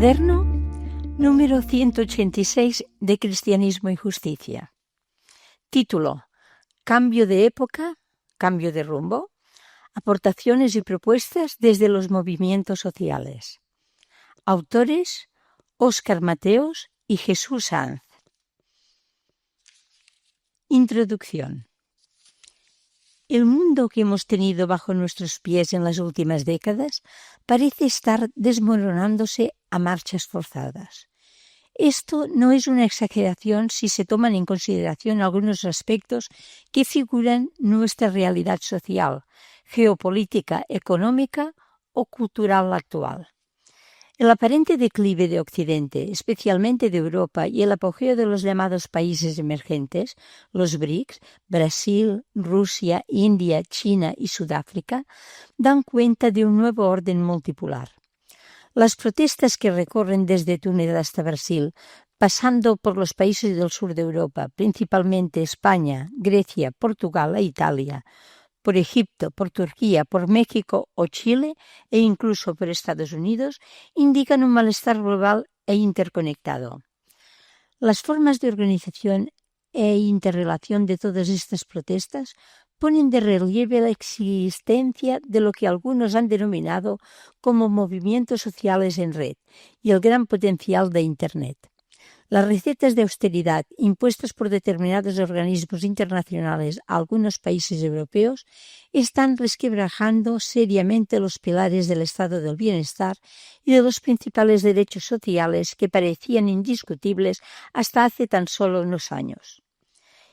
Cuaderno número 186 de Cristianismo y Justicia. Título: Cambio de época, cambio de rumbo. Aportaciones y propuestas desde los movimientos sociales. Autores: Óscar Mateos y Jesús Sanz. Introducción. El mundo que hemos tenido bajo nuestros pies en las últimas décadas parece estar desmoronándose a marchas forzadas. Esto no es una exageración si se toman en consideración algunos aspectos que figuran en nuestra realidad social, geopolítica, económica o cultural actual. El aparente declive de Occidente, especialmente de Europa, y el apogeo de los llamados países emergentes, los BRICS, Brasil, Rusia, India, China y Sudáfrica, dan cuenta de un nuevo orden multipolar. Las protestas que recorren desde Túnez hasta Brasil, pasando por los países del sur de Europa, principalmente España, Grecia, Portugal e Italia, por Egipto, por Turquía, por México o Chile e incluso por Estados Unidos, indican un malestar global e interconectado. Las formas de organización e interrelación de todas estas protestas ponen de relieve la existencia de lo que algunos han denominado como movimientos sociales en red y el gran potencial de Internet. Las recetas de austeridad impuestas por determinados organismos internacionales a algunos países europeos están resquebrajando seriamente los pilares del estado del bienestar y de los principales derechos sociales que parecían indiscutibles hasta hace tan solo unos años.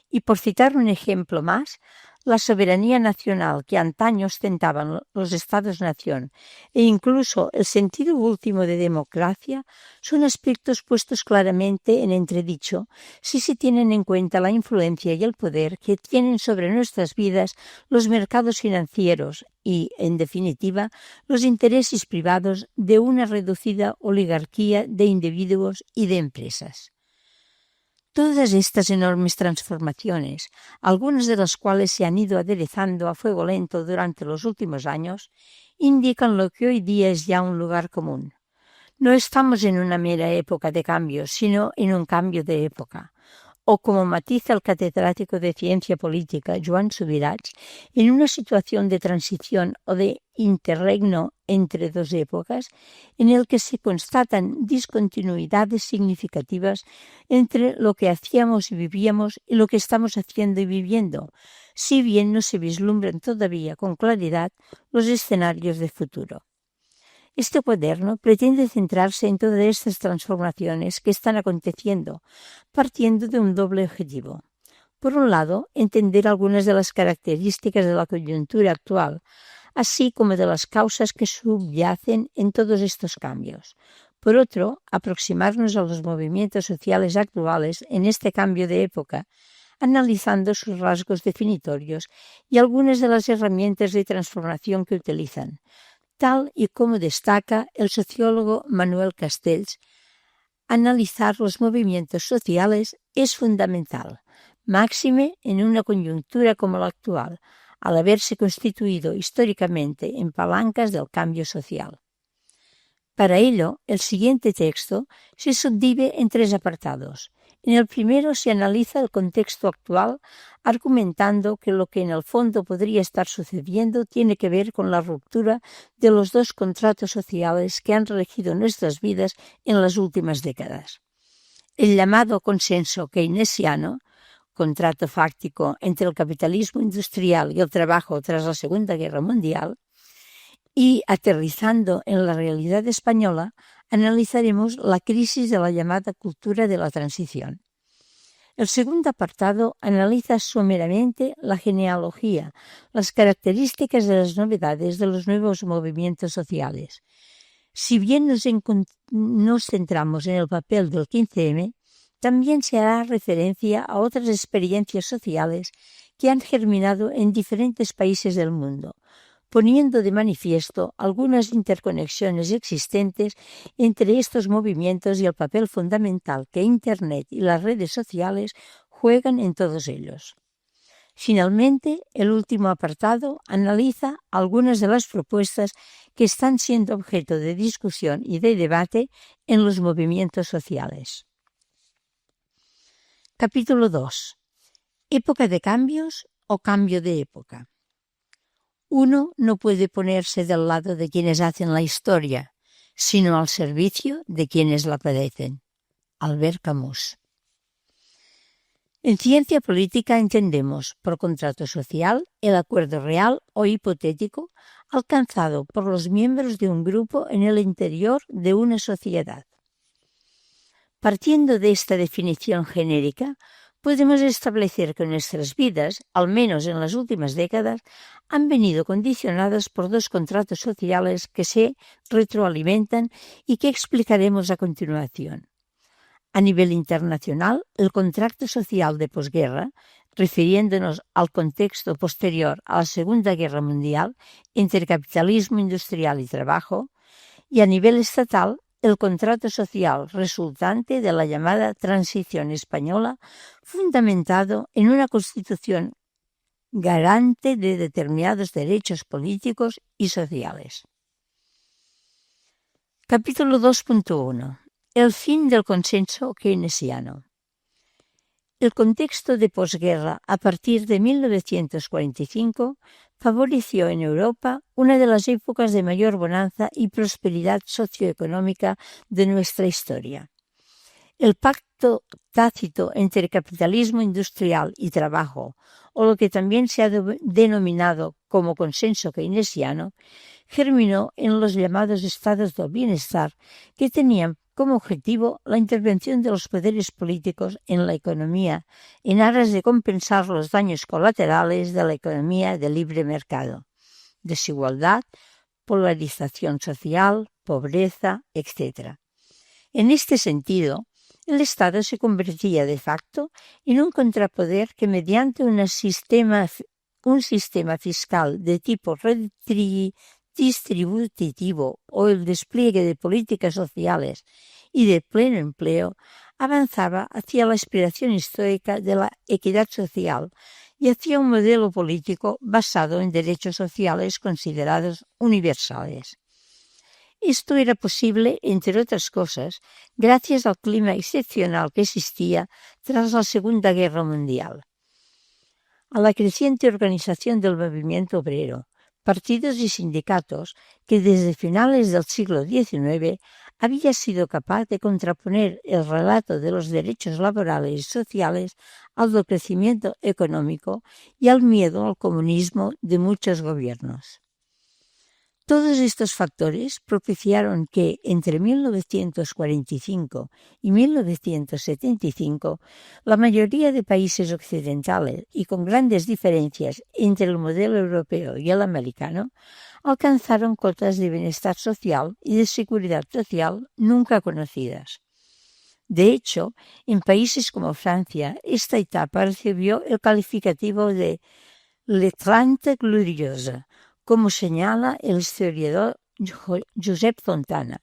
Y por citar un ejemplo más, la soberanía nacional que antaño ostentaban los Estados-nación e incluso el sentido último de democracia son aspectos puestos claramente en entredicho si se tienen en cuenta la influencia y el poder que tienen sobre nuestras vidas los mercados financieros y, en definitiva, los intereses privados de una reducida oligarquía de individuos y de empresas. Todas estas enormes transformaciones, algunas de las cuales se han ido aderezando a fuego lento durante los últimos años, indican lo que hoy día es ya un lugar común. No estamos en una mera época de cambios, sino en un cambio de época. O como matiza el catedrático de Ciencia Política, Joan Subirats, en una situación de transición o de interregno entre dos épocas, en el que se constatan discontinuidades significativas entre lo que hacíamos y vivíamos y lo que estamos haciendo y viviendo, si bien no se vislumbran todavía con claridad los escenarios de futuro. Este cuaderno pretende centrarse en todas estas transformaciones que están aconteciendo, partiendo de un doble objetivo. Por un lado, entender algunas de las características de la coyuntura actual, así como de las causas que subyacen en todos estos cambios. Por otro, aproximarnos a los movimientos sociales actuales en este cambio de época, analizando sus rasgos definitorios y algunas de las herramientas de transformación que utilizan. Tal y como destaca el sociólogo Manuel Castells, analizar los movimientos sociales es fundamental, máxime en una coyuntura como la actual, al haberse constituido históricamente en palancas del cambio social. Para ello, el siguiente texto se subdivide en tres apartados. En el primero se analiza el contexto actual, argumentando que lo que en el fondo podría estar sucediendo tiene que ver con la ruptura de los dos contratos sociales que han regido nuestras vidas en las últimas décadas. El llamado consenso keynesiano, contrato fáctico entre el capitalismo industrial y el trabajo tras la Segunda Guerra Mundial, y aterrizando en la realidad española, analizaremos la crisis de la llamada cultura de la transición. El segundo apartado analiza someramente la genealogía, las características de las novedades de los nuevos movimientos sociales. Si bien nos centramos en el papel del 15M, también se hará referencia a otras experiencias sociales que han germinado en diferentes países del mundo, poniendo de manifiesto algunas interconexiones existentes entre estos movimientos y el papel fundamental que Internet y las redes sociales juegan en todos ellos. Finalmente, el último apartado analiza algunas de las propuestas que están siendo objeto de discusión y de debate en los movimientos sociales. Capítulo 2. ¿Época de cambios o cambio de época? Uno no puede ponerse del lado de quienes hacen la historia, sino al servicio de quienes la padecen. Albert Camus. En ciencia política entendemos por contrato social el acuerdo real o hipotético alcanzado por los miembros de un grupo en el interior de una sociedad. Partiendo de esta definición genérica, podemos establecer que nuestras vidas, al menos en las últimas décadas, han venido condicionadas por dos contratos sociales que se retroalimentan y que explicaremos a continuación. A nivel internacional, el contrato social de posguerra, refiriéndonos al contexto posterior a la Segunda Guerra Mundial entre capitalismo industrial y trabajo, y a nivel estatal, el contrato social resultante de la llamada Transición Española, fundamentado en una Constitución garante de determinados derechos políticos y sociales. Capítulo 2.1. El fin del consenso keynesiano. El contexto de posguerra a partir de 1945 favoreció en Europa una de las épocas de mayor bonanza y prosperidad socioeconómica de nuestra historia. El pacto tácito entre capitalismo industrial y trabajo, o lo que también se ha denominado como consenso keynesiano, germinó en los llamados estados del bienestar que tenían como objetivo la intervención de los poderes políticos en la economía en aras de compensar los daños colaterales de la economía de libre mercado, desigualdad, polarización social, pobreza, etc. En este sentido, el Estado se convertía de facto en un contrapoder que mediante un sistema fiscal de tipo distributivo o el despliegue de políticas sociales y de pleno empleo, avanzaba hacia la aspiración histórica de la equidad social y hacia un modelo político basado en derechos sociales considerados universales. Esto era posible, entre otras cosas, gracias al clima excepcional que existía tras la Segunda Guerra Mundial, a la creciente organización del movimiento obrero, partidos y sindicatos que desde finales del siglo XIX había sido capaz de contraponer el relato de los derechos laborales y sociales al del crecimiento económico y al miedo al comunismo de muchos gobiernos. Todos estos factores propiciaron que entre 1945 y 1975 la mayoría de países occidentales, y con grandes diferencias entre el modelo europeo y el americano, alcanzaron cotas de bienestar social y de seguridad social nunca conocidas. De hecho, en países como Francia, esta etapa recibió el calificativo de «les Trente Glorieuses», como señala el historiador Josep Fontana.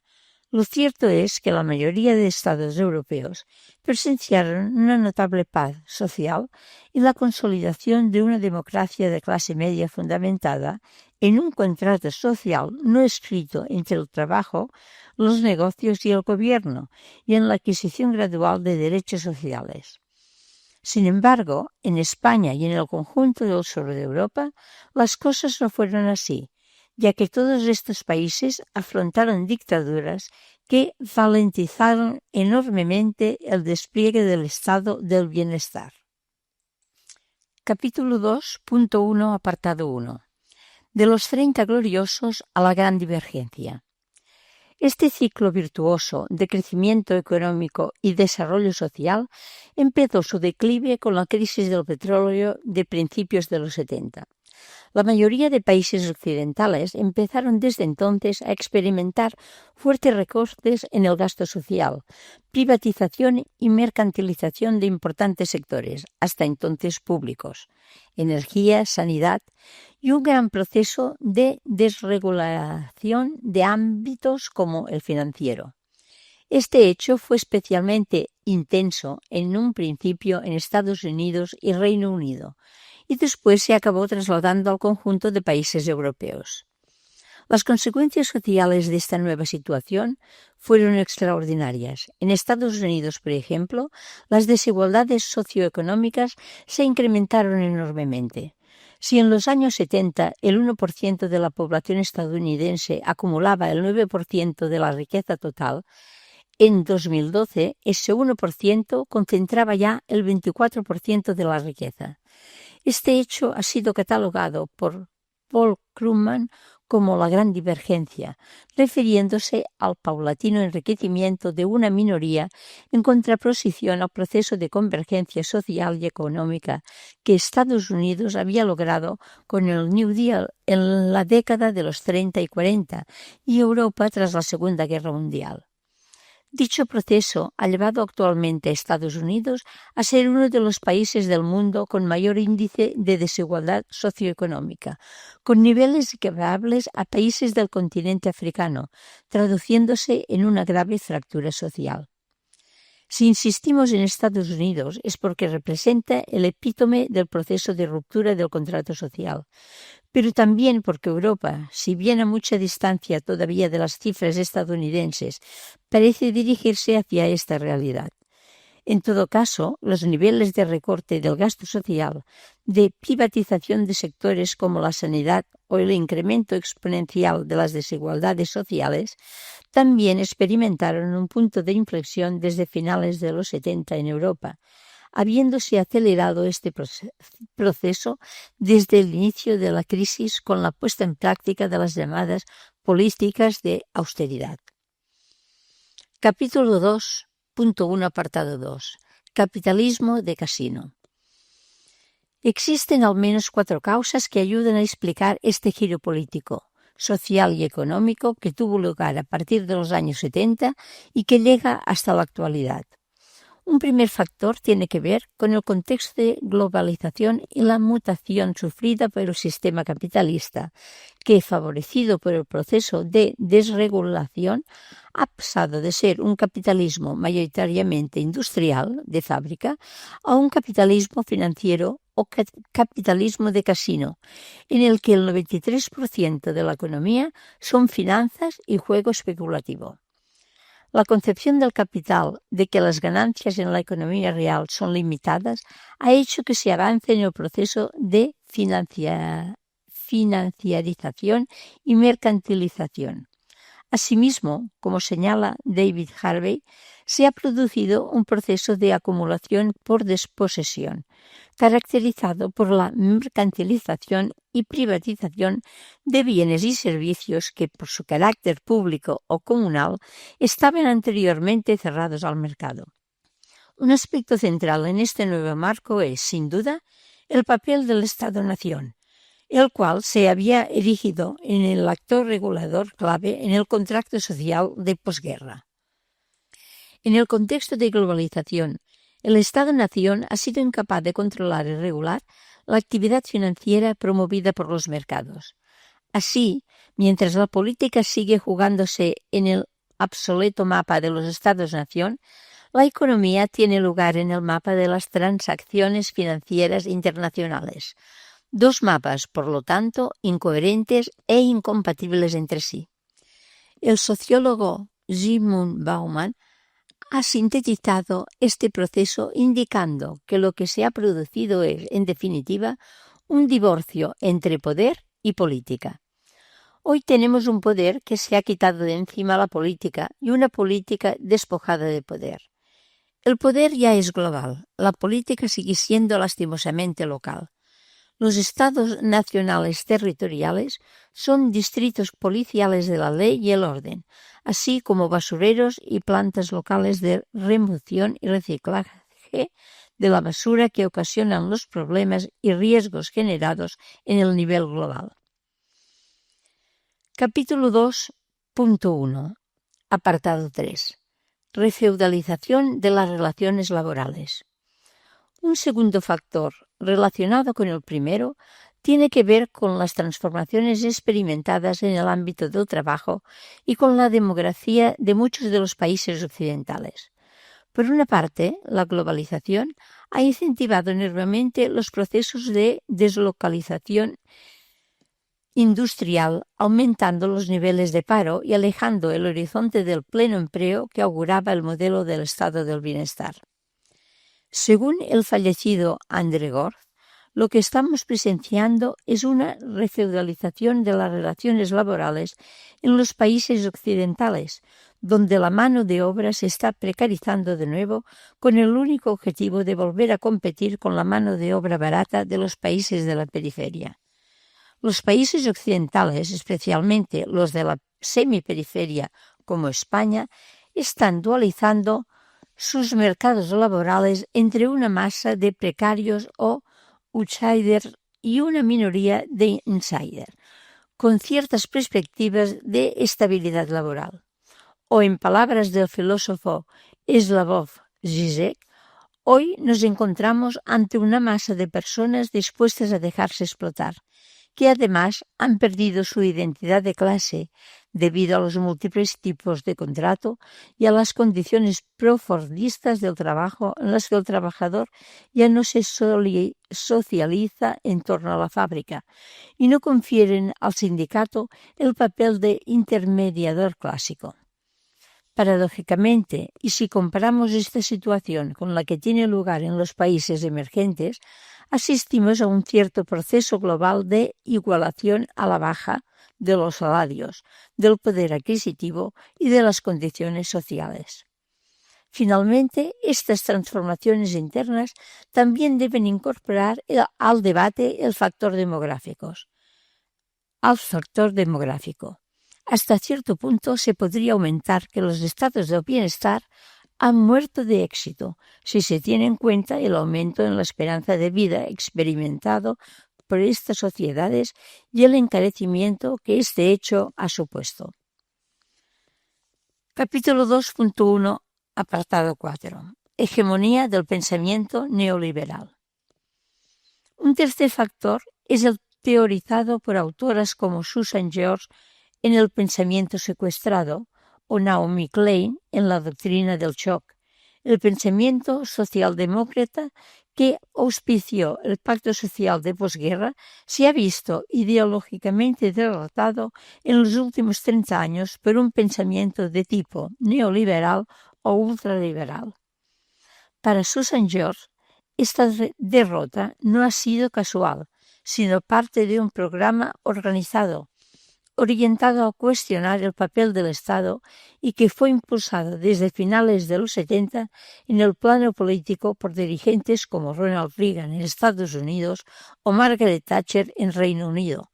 Lo cierto es que la mayoría de estados europeos presenciaron una notable paz social y la consolidación de una democracia de clase media fundamentada en un contrato social no escrito entre el trabajo, los negocios y el gobierno, y en la adquisición gradual de derechos sociales. Sin embargo, en España y en el conjunto del sur de Europa, las cosas no fueron así, ya que todos estos países afrontaron dictaduras que ralentizaron enormemente el despliegue del estado del bienestar. Capítulo 2.1, apartado 1. De los 30 gloriosos a la gran divergencia. Este ciclo virtuoso de crecimiento económico y desarrollo social empezó su declive con la crisis del petróleo de principios de los 70. La mayoría de países occidentales empezaron desde entonces a experimentar fuertes recortes en el gasto social, privatización y mercantilización de importantes sectores, hasta entonces públicos, energía, sanidad, y un gran proceso de desregulación de ámbitos como el financiero. Este hecho fue especialmente intenso en un principio en Estados Unidos y Reino Unido, y después se acabó trasladando al conjunto de países europeos. Las consecuencias sociales de esta nueva situación fueron extraordinarias. En Estados Unidos, por ejemplo, las desigualdades socioeconómicas se incrementaron enormemente. Si en los años 70 el 1% de la población estadounidense acumulaba el 9% de la riqueza total, en 2012 ese 1% concentraba ya el 24% de la riqueza. Este hecho ha sido catalogado por Paul Krugman como la gran divergencia, refiriéndose al paulatino enriquecimiento de una minoría en contraposición al proceso de convergencia social y económica que Estados Unidos había logrado con el New Deal en la década de los 30 y 40 y Europa tras la Segunda Guerra Mundial. Dicho proceso ha llevado actualmente a Estados Unidos a ser uno de los países del mundo con mayor índice de desigualdad socioeconómica, con niveles equiparables a países del continente africano, traduciéndose en una grave fractura social. Si insistimos en Estados Unidos es porque representa el epítome del proceso de ruptura del contrato social, pero también porque Europa, si bien a mucha distancia todavía de las cifras estadounidenses, parece dirigirse hacia esta realidad. En todo caso, los niveles de recorte del gasto social, de privatización de sectores como la sanidad o el incremento exponencial de las desigualdades sociales también experimentaron un punto de inflexión desde finales de los 70 en Europa, habiéndose acelerado este proceso desde el inicio de la crisis con la puesta en práctica de las llamadas políticas de austeridad. Capítulo 2.1, apartado 2. Capitalismo de casino. Existen al menos 4 causas que ayudan a explicar este giro político, social y económico que tuvo lugar a partir de los años 70 y que llega hasta la actualidad. Un primer factor tiene que ver con el contexto de globalización y la mutación sufrida por el sistema capitalista, que, favorecido por el proceso de desregulación, ha pasado de ser un capitalismo mayoritariamente industrial, de fábrica, a un capitalismo financiero o capitalismo de casino, en el que el 93% de la economía son finanzas y juego especulativo. La concepción del capital de que las ganancias en la economía real son limitadas ha hecho que se avance en el proceso de financiarización y mercantilización. Asimismo, como señala David Harvey, se ha producido un proceso de acumulación por desposesión, caracterizado por la mercantilización y privatización de bienes y servicios que, por su carácter público o comunal, estaban anteriormente cerrados al mercado. Un aspecto central en este nuevo marco es, sin duda, el papel del Estado-nación, el cual se había erigido en el actor regulador clave en el contrato social de posguerra. En el contexto de globalización, el Estado-nación ha sido incapaz de controlar y regular la actividad financiera promovida por los mercados. Así, mientras la política sigue jugándose en el obsoleto mapa de los Estados-nación, la economía tiene lugar en el mapa de las transacciones financieras internacionales. 2 mapas, por lo tanto, incoherentes e incompatibles entre sí. El sociólogo Zygmunt Bauman ha sintetizado este proceso indicando que lo que se ha producido es, en definitiva, un divorcio entre poder y política. Hoy tenemos un poder que se ha quitado de encima la política y una política despojada de poder. El poder ya es global, la política sigue siendo lastimosamente local. Los estados nacionales territoriales son distritos policiales de la ley y el orden, así como basureros y plantas locales de remoción y reciclaje de la basura que ocasionan los problemas y riesgos generados en el nivel global. Capítulo 2.1, apartado 3. Refeudalización de las relaciones laborales. Un segundo factor relacionado con el primero tiene que ver con las transformaciones experimentadas en el ámbito del trabajo y con la demografía de muchos de los países occidentales. Por una parte, la globalización ha incentivado enormemente los procesos de deslocalización industrial, aumentando los niveles de paro y alejando el horizonte del pleno empleo que auguraba el modelo del estado del bienestar. Según el fallecido André Gorz, lo que estamos presenciando es una refeudalización de las relaciones laborales en los países occidentales, donde la mano de obra se está precarizando de nuevo con el único objetivo de volver a competir con la mano de obra barata de los países de la periferia. Los países occidentales, especialmente los de la semiperiferia como España, están dualizando sus mercados laborales entre una masa de precarios o outsiders y una minoría de insiders, con ciertas perspectivas de estabilidad laboral. O en palabras del filósofo Slavoj Žižek, hoy nos encontramos ante una masa de personas dispuestas a dejarse explotar, que además han perdido su identidad de clase debido a los múltiples tipos de contrato y a las condiciones profordistas del trabajo en las que el trabajador ya no se socializa en torno a la fábrica y no confieren al sindicato el papel de intermediador clásico. Paradójicamente, y si comparamos esta situación con la que tiene lugar en los países emergentes, asistimos a un cierto proceso global de igualación a la baja de los salarios, del poder adquisitivo y de las condiciones sociales. Finalmente, estas transformaciones internas también deben incorporar al debate el factor demográfico. Hasta cierto punto se podría aumentar que los estados del bienestar han muerto de éxito si se tiene en cuenta el aumento en la esperanza de vida experimentado por estas sociedades y el encarecimiento que este hecho ha supuesto. Capítulo 2.1, apartado 4. Hegemonía del pensamiento neoliberal. Un tercer factor es el teorizado por autoras como Susan George en el pensamiento secuestrado o Naomi Klein en la doctrina del shock, el pensamiento socialdemócrata que auspició el pacto social de posguerra se ha visto ideológicamente derrotado en los últimos 30 años por un pensamiento de tipo neoliberal o ultraliberal. Para Susan George, esta derrota no ha sido casual, sino parte de un programa organizado, orientado a cuestionar el papel del Estado y que fue impulsado desde finales de los 70 en el plano político por dirigentes como Ronald Reagan en Estados Unidos o Margaret Thatcher en Reino Unido,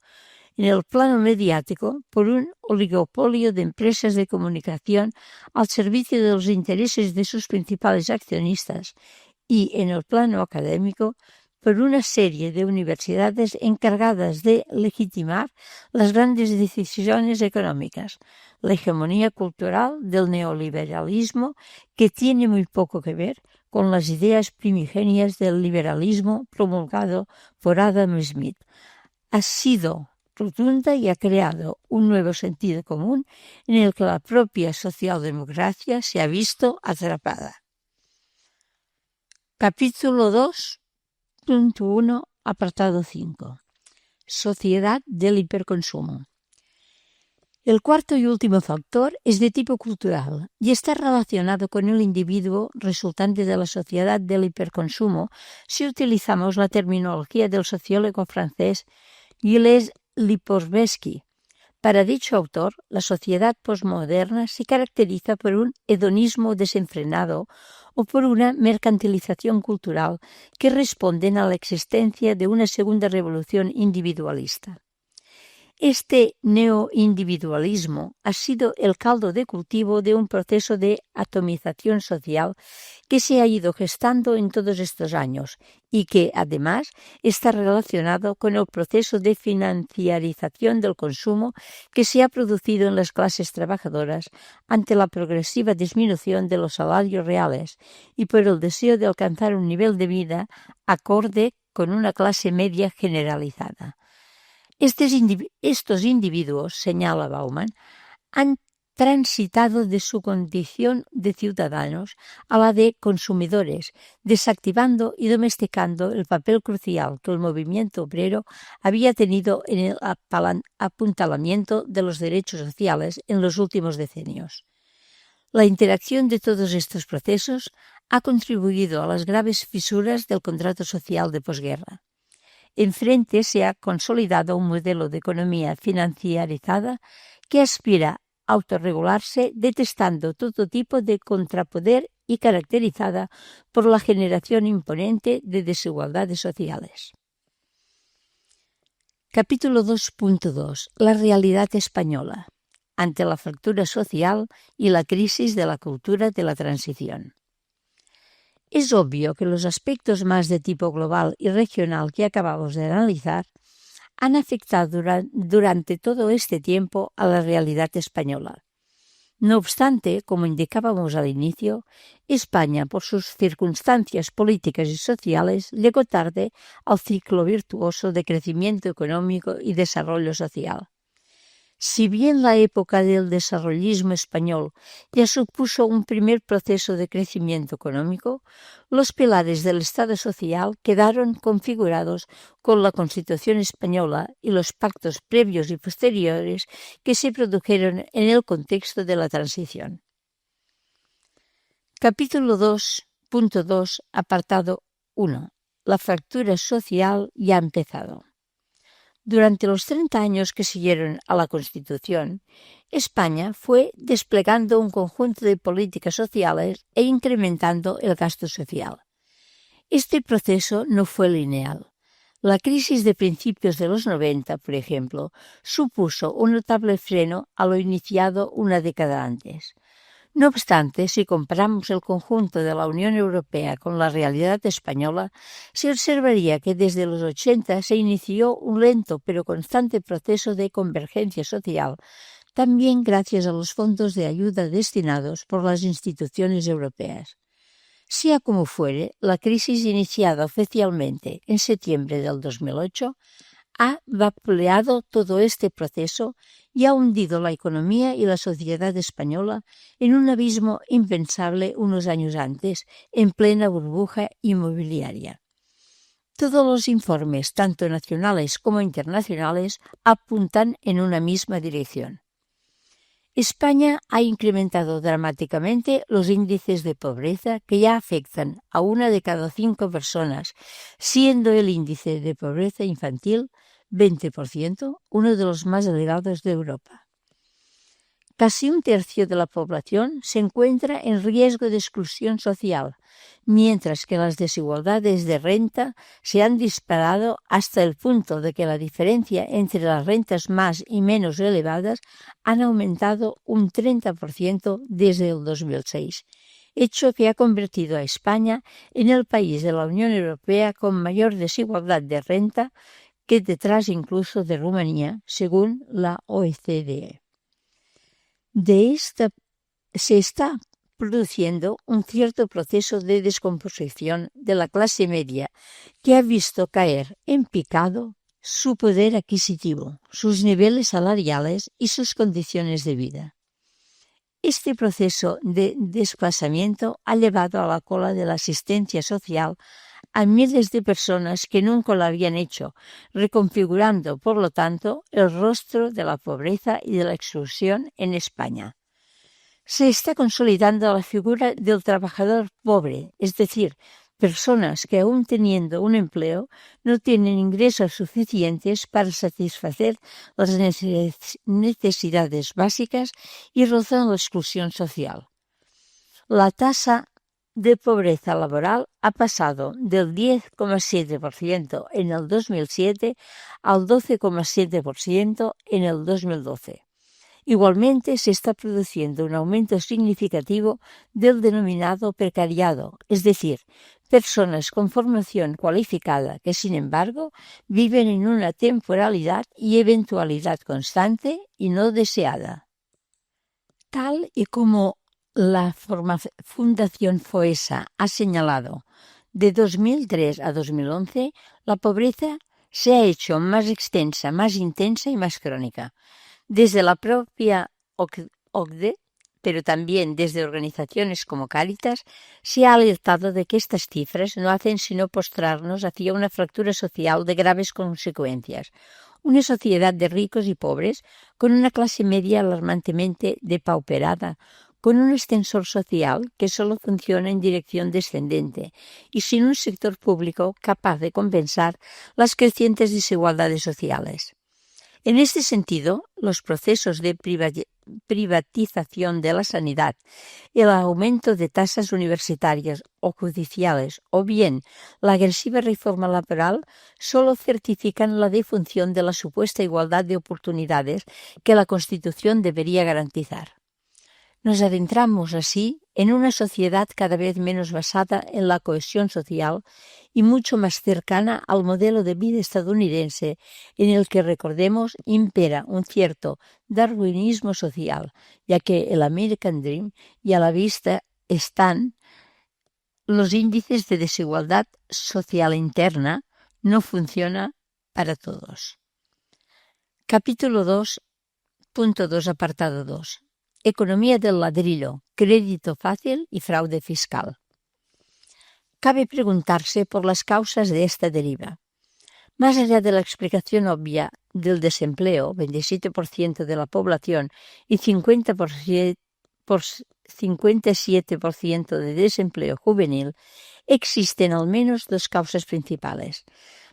en el plano mediático por un oligopolio de empresas de comunicación al servicio de los intereses de sus principales accionistas y en el plano académico por una serie de universidades encargadas de legitimar las grandes decisiones económicas, la hegemonía cultural del neoliberalismo que tiene muy poco que ver con las ideas primigenias del liberalismo promulgado por Adam Smith. Ha sido rotunda y ha creado un nuevo sentido común en el que la propia socialdemocracia se ha visto atrapada. Capítulo 2.1, apartado 5. Sociedad del hiperconsumo. El cuarto y último factor es de tipo cultural y está relacionado con el individuo resultante de la sociedad del hiperconsumo si utilizamos la terminología del sociólogo francés Gilles Lipovetsky. Para dicho autor, la sociedad posmoderna se caracteriza por un hedonismo desenfrenado o por una mercantilización cultural que responden a la existencia de una segunda revolución individualista. Este neoindividualismo ha sido el caldo de cultivo de un proceso de atomización social que se ha ido gestando en todos estos años y que, además, está relacionado con el proceso de financiarización del consumo que se ha producido en las clases trabajadoras ante la progresiva disminución de los salarios reales y por el deseo de alcanzar un nivel de vida acorde con una clase media generalizada. Estos individuos, señala Bauman, han transitado de su condición de ciudadanos a la de consumidores, desactivando y domesticando el papel crucial que el movimiento obrero había tenido en el apuntalamiento de los derechos sociales en los últimos decenios. La interacción de todos estos procesos ha contribuido a las graves fisuras del contrato social de posguerra. Enfrente se ha consolidado un modelo de economía financiarizada que aspira a autorregularse detestando todo tipo de contrapoder y caracterizada por la generación imponente de desigualdades sociales. Capítulo 2.2. La realidad española ante la fractura social y la crisis de la cultura de la transición. Es obvio que los aspectos más de tipo global y regional que acabamos de analizar han afectado durante todo este tiempo a la realidad española. No obstante, como indicábamos al inicio, España, por sus circunstancias políticas y sociales, llegó tarde al ciclo virtuoso de crecimiento económico y desarrollo social. Si bien la época del desarrollismo español ya supuso un primer proceso de crecimiento económico, los pilares del Estado social quedaron configurados con la Constitución española y los pactos previos y posteriores que se produjeron en el contexto de la transición. Capítulo 2.2, apartado 1. La fractura social ya ha empezado. Durante los 30 años que siguieron a la Constitución, España fue desplegando un conjunto de políticas sociales e incrementando el gasto social. Este proceso no fue lineal. La crisis de principios de los 90, por ejemplo, supuso un notable freno a lo iniciado una década antes. No obstante, si comparamos el conjunto de la Unión Europea con la realidad española, se observaría que desde los 80 se inició un lento pero constante proceso de convergencia social, también gracias a los fondos de ayuda destinados por las instituciones europeas. Sea como fuere, la crisis iniciada oficialmente en septiembre del 2008 ha vapuleado todo este proceso y ha hundido la economía y la sociedad española en un abismo impensable unos años antes, en plena burbuja inmobiliaria. Todos los informes, tanto nacionales como internacionales, apuntan en una misma dirección. España ha incrementado dramáticamente los índices de pobreza que ya afectan a 1 de cada 5 personas, siendo el índice de pobreza infantil 20%, uno de los más elevados de Europa. Casi un tercio de la población se encuentra en riesgo de exclusión social, mientras que las desigualdades de renta se han disparado hasta el punto de que la diferencia entre las rentas más y menos elevadas han aumentado un 30% desde el 2006, hecho que ha convertido a España en el país de la Unión Europea con mayor desigualdad de renta, que detrás incluso de Rumanía, según la OECD. Se está produciendo un cierto proceso de descomposición de la clase media que ha visto caer en picado su poder adquisitivo, sus niveles salariales y sus condiciones de vida. Este proceso de desplazamiento ha llevado a la cola de la asistencia social a miles de personas que nunca lo habían hecho, reconfigurando, por lo tanto, el rostro de la pobreza y de la exclusión en España. Se está consolidando la figura del trabajador pobre, es decir, personas que aún teniendo un empleo no tienen ingresos suficientes para satisfacer las necesidades básicas y rozan la exclusión social. La tasa de pobreza laboral ha pasado del 10,7% en el 2007 al 12,7% en el 2012. Igualmente, se está produciendo un aumento significativo del denominado precariado, es decir, personas con formación cualificada que, sin embargo, viven en una temporalidad y eventualidad constante y no deseada. Tal y como la Fundación FOESA ha señalado, de 2003 a 2011, la pobreza se ha hecho más extensa, más intensa y más crónica. Desde la propia OCDE, pero también desde organizaciones como Cáritas, se ha alertado de que estas cifras no hacen sino postrarnos hacia una fractura social de graves consecuencias, una sociedad de ricos y pobres, con una clase media alarmantemente depauperada, con un extensor social que solo funciona en dirección descendente y sin un sector público capaz de compensar las crecientes desigualdades sociales. En este sentido, los procesos de privatización de la sanidad, el aumento de tasas universitarias o judiciales o bien la agresiva reforma laboral solo certifican la defunción de la supuesta igualdad de oportunidades que la Constitución debería garantizar. Nos adentramos así en una sociedad cada vez menos basada en la cohesión social y mucho más cercana al modelo de vida estadounidense, en el que, recordemos, impera un cierto darwinismo social, ya que el American Dream y a la vista están los índices de desigualdad social interna, no funciona para todos. Capítulo 2.2, apartado 2. Economía del ladrillo, crédito fácil y fraude fiscal. Cabe preguntarse por las causas de esta deriva. Más allá de la explicación obvia del desempleo, 27% de la población y 57% de desempleo juvenil, existen al menos dos causas principales.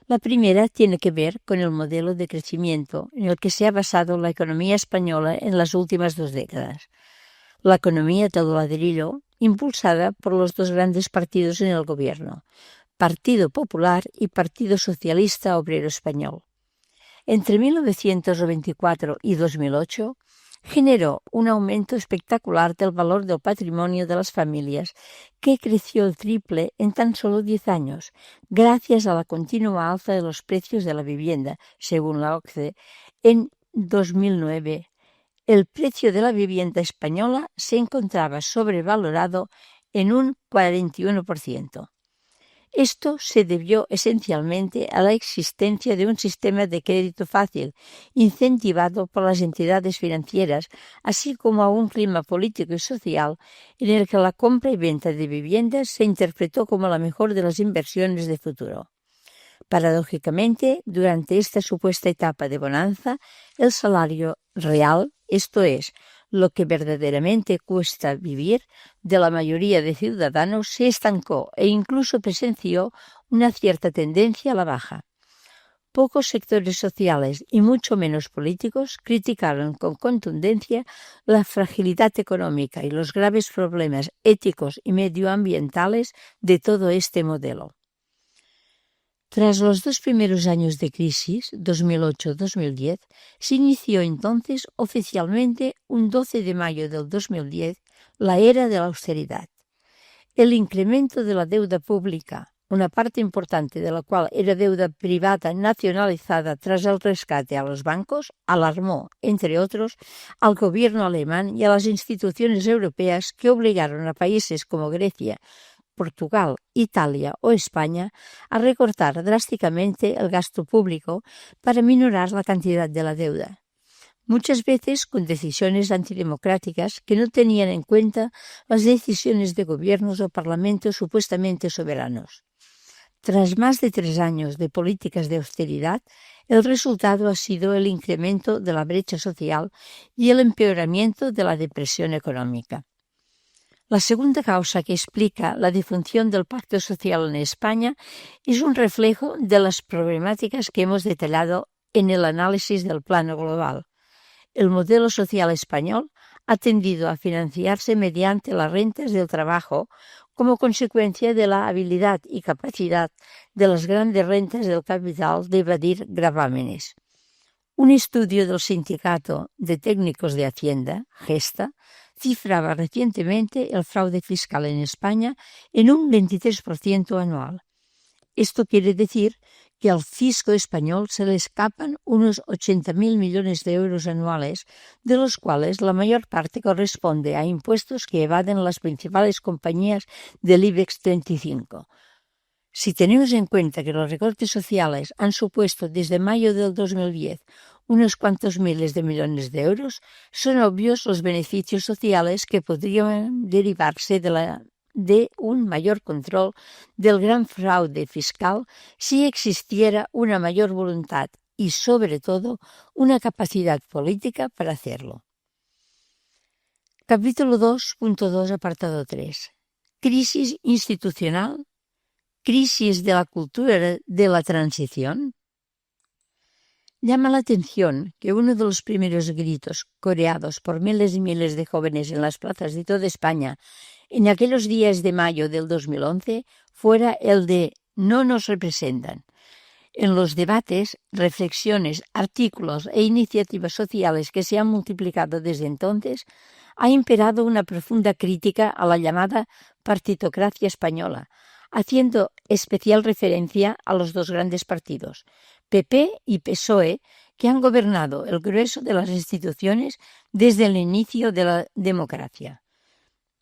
La primera tiene que ver con el modelo de crecimiento en el que se ha basado la economía española en las últimas 2 décadas. La economía del ladrillo, impulsada por los dos grandes partidos en el gobierno, Partido Popular y Partido Socialista Obrero Español. Entre 1994 y 2008, generó un aumento espectacular del valor del patrimonio de las familias, que creció el triple en tan solo 10 años, gracias a la continua alza de los precios de la vivienda, según la OCDE. En 2009, el precio de la vivienda española se encontraba sobrevalorado en un 41%. Esto se debió esencialmente a la existencia de un sistema de crédito fácil, incentivado por las entidades financieras, así como a un clima político y social en el que la compra y venta de viviendas se interpretó como la mejor de las inversiones de futuro. Paradójicamente, durante esta supuesta etapa de bonanza, el salario real, esto es, lo que verdaderamente cuesta vivir, de la mayoría de ciudadanos se estancó e incluso presenció una cierta tendencia a la baja. Pocos sectores sociales y mucho menos políticos criticaron con contundencia la fragilidad económica y los graves problemas éticos y medioambientales de todo este modelo. Tras los 2 primeros años de crisis, 2008-2010, se inició entonces oficialmente, un 12 de mayo del 2010, la era de la austeridad. El incremento de la deuda pública, una parte importante de la cual era deuda privada nacionalizada tras el rescate a los bancos, alarmó, entre otros, al gobierno alemán y a las instituciones europeas, que obligaron a países como Grecia, Portugal, Italia o España a recortar drásticamente el gasto público para minorar la cantidad de la deuda, muchas veces con decisiones antidemocráticas que no tenían en cuenta las decisiones de gobiernos o parlamentos supuestamente soberanos. Tras más de 3 años de políticas de austeridad, el resultado ha sido el incremento de la brecha social y el empeoramiento de la depresión económica. La segunda causa que explica la disfunción del pacto social en España es un reflejo de las problemáticas que hemos detallado en el análisis del plano global. El modelo social español ha tendido a financiarse mediante las rentas del trabajo como consecuencia de la habilidad y capacidad de las grandes rentas del capital de evadir gravámenes. Un estudio del Sindicato de Técnicos de Hacienda, GESTA, cifraba recientemente el fraude fiscal en España en un 23% anual. Esto quiere decir que al fisco español se le escapan unos 80.000 millones de euros anuales, de los cuales la mayor parte corresponde a impuestos que evaden las principales compañías del IBEX 35. Si tenemos en cuenta que los recortes sociales han supuesto desde mayo del 2010 unos cuantos miles de millones de euros, son obvios los beneficios sociales que podrían derivarse de un mayor control del gran fraude fiscal si existiera una mayor voluntad y, sobre todo, una capacidad política para hacerlo. Capítulo 2.2, apartado 3. Crisis institucional. Crisis de la cultura de la transición. Llama la atención que uno de los primeros gritos coreados por miles y miles de jóvenes en las plazas de toda España en aquellos días de mayo del 2011 fuera el de «no nos representan». En los debates, reflexiones, artículos e iniciativas sociales que se han multiplicado desde entonces, ha imperado una profunda crítica a la llamada partitocracia española, haciendo especial referencia a los dos grandes partidos, PP y PSOE, que han gobernado el grueso de las instituciones desde el inicio de la democracia.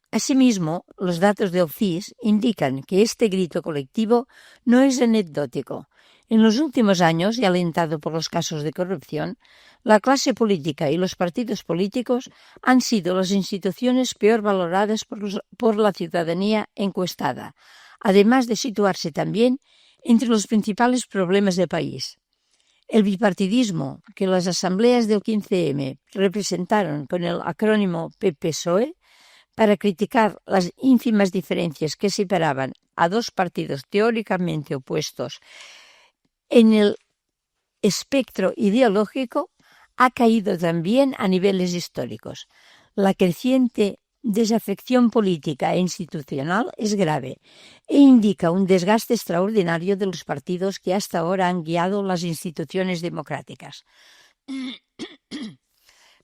Asimismo, los datos del CIS indican que este grito colectivo no es anecdótico. En los últimos años, y alentado por los casos de corrupción, la clase política y los partidos políticos han sido las instituciones peor valoradas por la ciudadanía encuestada, además de situarse también entre los principales problemas del país. El bipartidismo que las asambleas del 15M representaron con el acrónimo PP-PSOE para criticar las ínfimas diferencias que separaban a dos partidos teóricamente opuestos en el espectro ideológico, ha caído también a niveles históricos. La creciente desafección política e institucional es grave e indica un desgaste extraordinario de los partidos que hasta ahora han guiado las instituciones democráticas.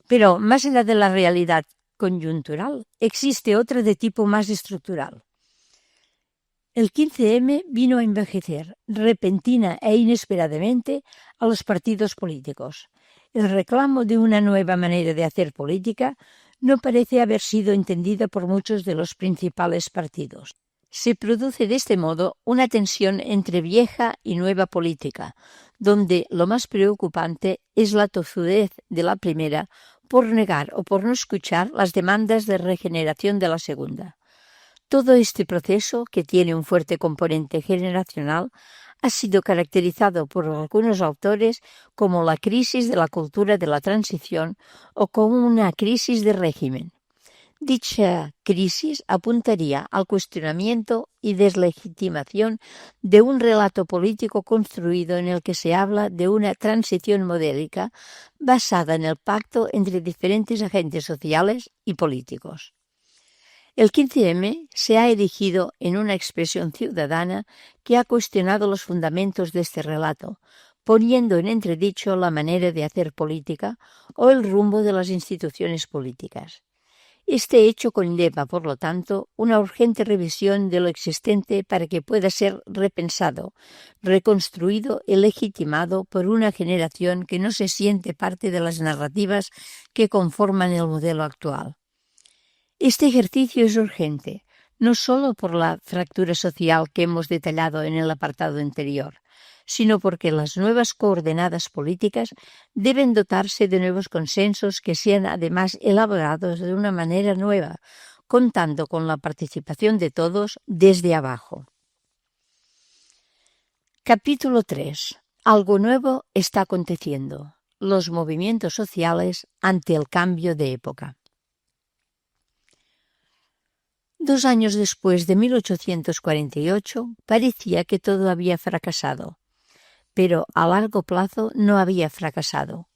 Pero más allá de la realidad conjuntural, existe otra de tipo más estructural. El 15M vino a envejecer repentina e inesperadamente a los partidos políticos. El reclamo de una nueva manera de hacer política no parece haber sido entendida por muchos de los principales partidos. Se produce de este modo una tensión entre vieja y nueva política, donde lo más preocupante es la tozudez de la primera por negar o por no escuchar las demandas de regeneración de la segunda. Todo este proceso, que tiene un fuerte componente generacional, ha sido caracterizado por algunos autores como la crisis de la cultura de la transición o como una crisis de régimen. Dicha crisis apuntaría al cuestionamiento y deslegitimación de un relato político construido en el que se habla de una transición modélica basada en el pacto entre diferentes agentes sociales y políticos. El 15M se ha erigido en una expresión ciudadana que ha cuestionado los fundamentos de este relato, poniendo en entredicho la manera de hacer política o el rumbo de las instituciones políticas. Este hecho conlleva, por lo tanto, una urgente revisión de lo existente para que pueda ser repensado, reconstruido y legitimado por una generación que no se siente parte de las narrativas que conforman el modelo actual. Este ejercicio es urgente, no solo por la fractura social que hemos detallado en el apartado anterior, sino porque las nuevas coordenadas políticas deben dotarse de nuevos consensos que sean además elaborados de una manera nueva, contando con la participación de todos desde abajo. Capítulo 3. Algo nuevo está aconteciendo. Los movimientos sociales ante el cambio de época. 2 años después de 1848, parecía que todo había fracasado. Pero a largo plazo no había fracasado.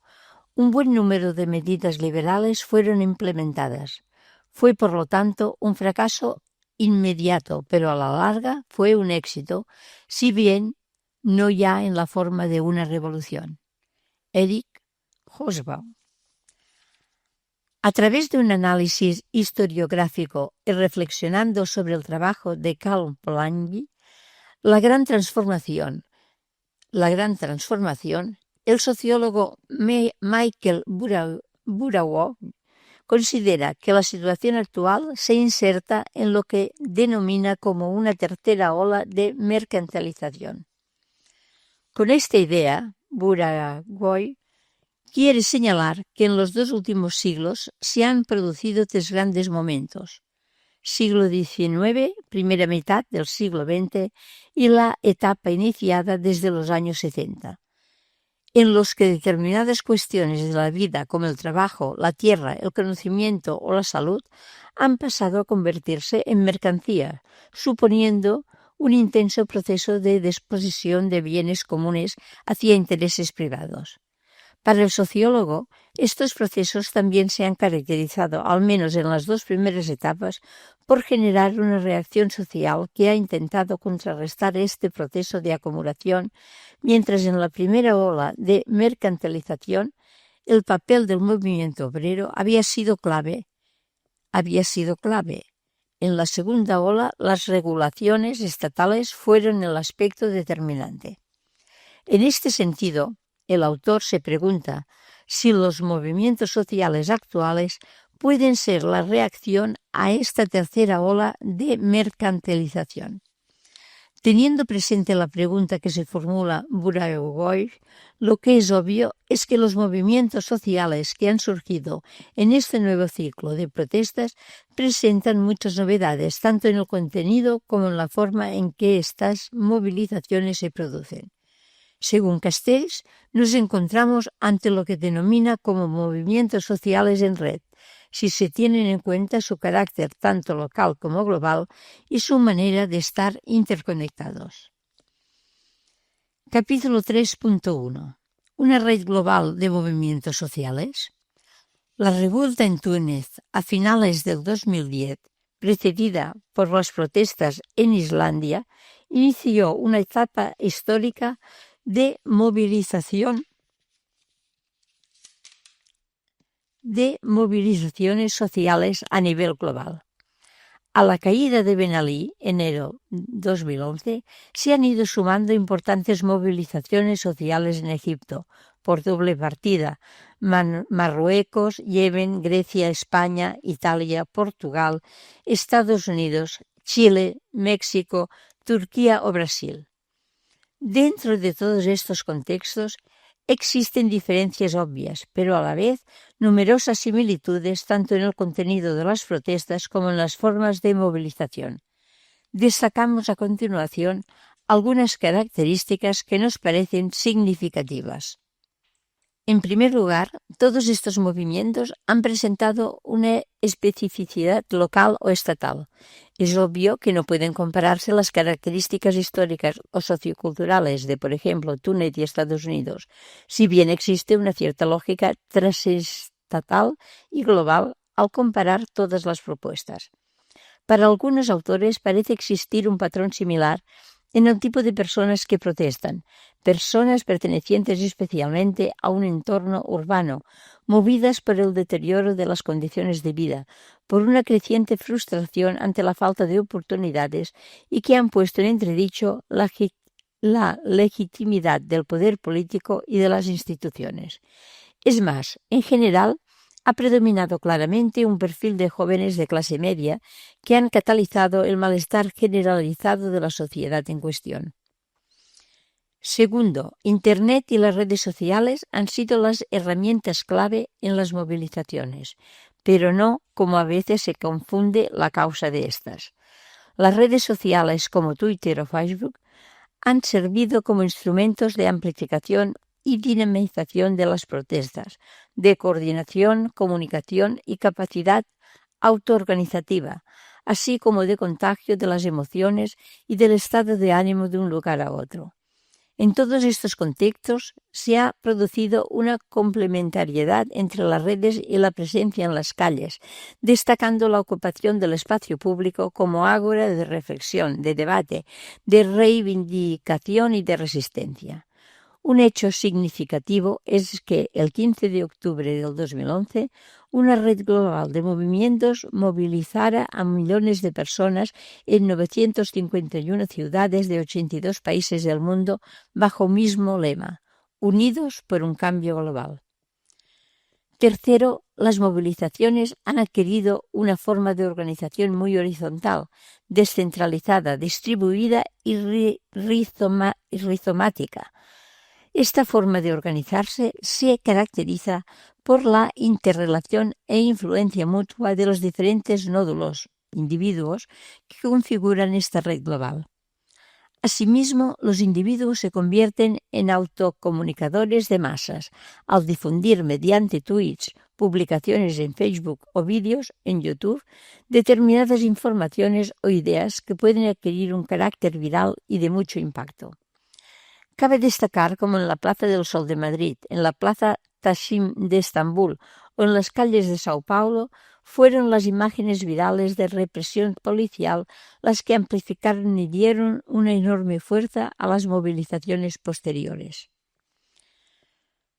Un buen número de medidas liberales fueron implementadas. Fue, por lo tanto, un fracaso inmediato, pero a la larga fue un éxito, si bien no ya en la forma de una revolución. Erich Hobsbawm. A través de un análisis historiográfico y reflexionando sobre el trabajo de Karl Polanyi, la gran transformación, el sociólogo Michael Burawoy considera que la situación actual se inserta en lo que denomina como una tercera ola de mercantilización. Con esta idea, Burawoy quiere señalar que en los 2 últimos siglos se han producido 3 grandes momentos: siglo XIX, primera mitad del siglo XX y la etapa iniciada desde los años 70, en los que determinadas cuestiones de la vida, como el trabajo, la tierra, el conocimiento o la salud, han pasado a convertirse en mercancía, suponiendo un intenso proceso de disposición de bienes comunes hacia intereses privados. Para el sociólogo, estos procesos también se han caracterizado, al menos en las 2 primeras etapas, por generar una reacción social que ha intentado contrarrestar este proceso de acumulación, mientras en la primera ola de mercantilización el papel del movimiento obrero había sido clave. En la segunda ola, las regulaciones estatales fueron el aspecto determinante. En este sentido, el autor se pregunta si los movimientos sociales actuales pueden ser la reacción a esta tercera ola de mercantilización. Teniendo presente la pregunta que se formula Buraogoy, lo que es obvio es que los movimientos sociales que han surgido en este nuevo ciclo de protestas presentan muchas novedades, tanto en el contenido como en la forma en que estas movilizaciones se producen. Según Castells, nos encontramos ante lo que denomina como movimientos sociales en red, si se tienen en cuenta su carácter tanto local como global y su manera de estar interconectados. Capítulo 3.1. Una red global de movimientos sociales. La revuelta en Túnez a finales del 2010, precedida por las protestas en Islandia, inició una etapa histórica de movilizaciones sociales a nivel global. A la caída de Ben Ali, enero 2011, se han ido sumando importantes movilizaciones sociales en Egipto, por doble partida: Marruecos, Yemen, Grecia, España, Italia, Portugal, Estados Unidos, Chile, México, Turquía o Brasil. Dentro de todos estos contextos existen diferencias obvias, pero a la vez numerosas similitudes tanto en el contenido de las protestas como en las formas de movilización. Destacamos a continuación algunas características que nos parecen significativas. En primer lugar, todos estos movimientos han presentado una especificidad local o estatal. Es obvio que no pueden compararse las características históricas o socioculturales de, por ejemplo, Túnez y Estados Unidos, si bien existe una cierta lógica transestatal y global al comparar todas las propuestas. Para algunos autores parece existir un patrón similar en el tipo de personas que protestan, personas pertenecientes especialmente a un entorno urbano, movidas por el deterioro de las condiciones de vida, por una creciente frustración ante la falta de oportunidades y que han puesto en entredicho la legitimidad del poder político y de las instituciones. Es más, en general, ha predominado claramente un perfil de jóvenes de clase media que han catalizado el malestar generalizado de la sociedad en cuestión. Segundo, Internet y las redes sociales han sido las herramientas clave en las movilizaciones, pero no, como a veces se confunde, la causa de estas. Las redes sociales como Twitter o Facebook han servido como instrumentos de amplificación y dinamización de las protestas, de coordinación, comunicación y capacidad autoorganizativa, así como de contagio de las emociones y del estado de ánimo de un lugar a otro. En todos estos contextos se ha producido una complementariedad entre las redes y la presencia en las calles, destacando la ocupación del espacio público como ágora de reflexión, de debate, de reivindicación y de resistencia. Un hecho significativo es que el 15 de octubre del 2011, una red global de movimientos movilizara a millones de personas en 951 ciudades de 82 países del mundo bajo un mismo lema: unidos por un cambio global. Tercero, las movilizaciones han adquirido una forma de organización muy horizontal, descentralizada, distribuida y rizomática, Esta forma de organizarse se caracteriza por la interrelación e influencia mutua de los diferentes nódulos, individuos, que configuran esta red global. Asimismo, los individuos se convierten en autocomunicadores de masas al difundir mediante tweets, publicaciones en Facebook o vídeos en YouTube determinadas informaciones o ideas que pueden adquirir un carácter viral y de mucho impacto. Cabe destacar como en la Plaza del Sol de Madrid, en la Plaza Taksim de Estambul o en las calles de Sao Paulo, fueron las imágenes virales de represión policial las que amplificaron y dieron una enorme fuerza a las movilizaciones posteriores.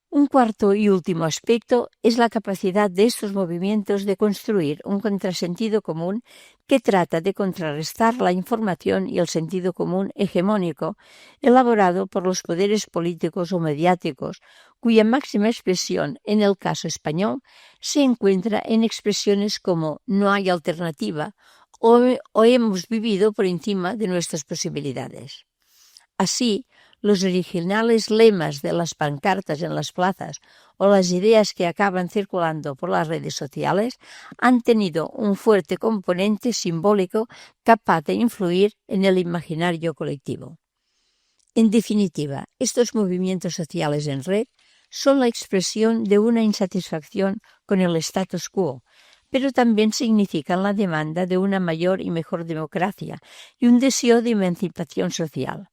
Un cuarto y último aspecto es la capacidad de estos movimientos de construir un contrasentido común que trata de contrarrestar la información y el sentido común hegemónico elaborado por los poderes políticos o mediáticos, cuya máxima expresión, en el caso español, se encuentra en expresiones como «no hay alternativa» o «hemos vivido por encima de nuestras posibilidades». Así, los originales lemas de las pancartas en las plazas o las ideas que acaban circulando por las redes sociales han tenido un fuerte componente simbólico capaz de influir en el imaginario colectivo. En definitiva, estos movimientos sociales en red son la expresión de una insatisfacción con el status quo, pero también significan la demanda de una mayor y mejor democracia y un deseo de emancipación social.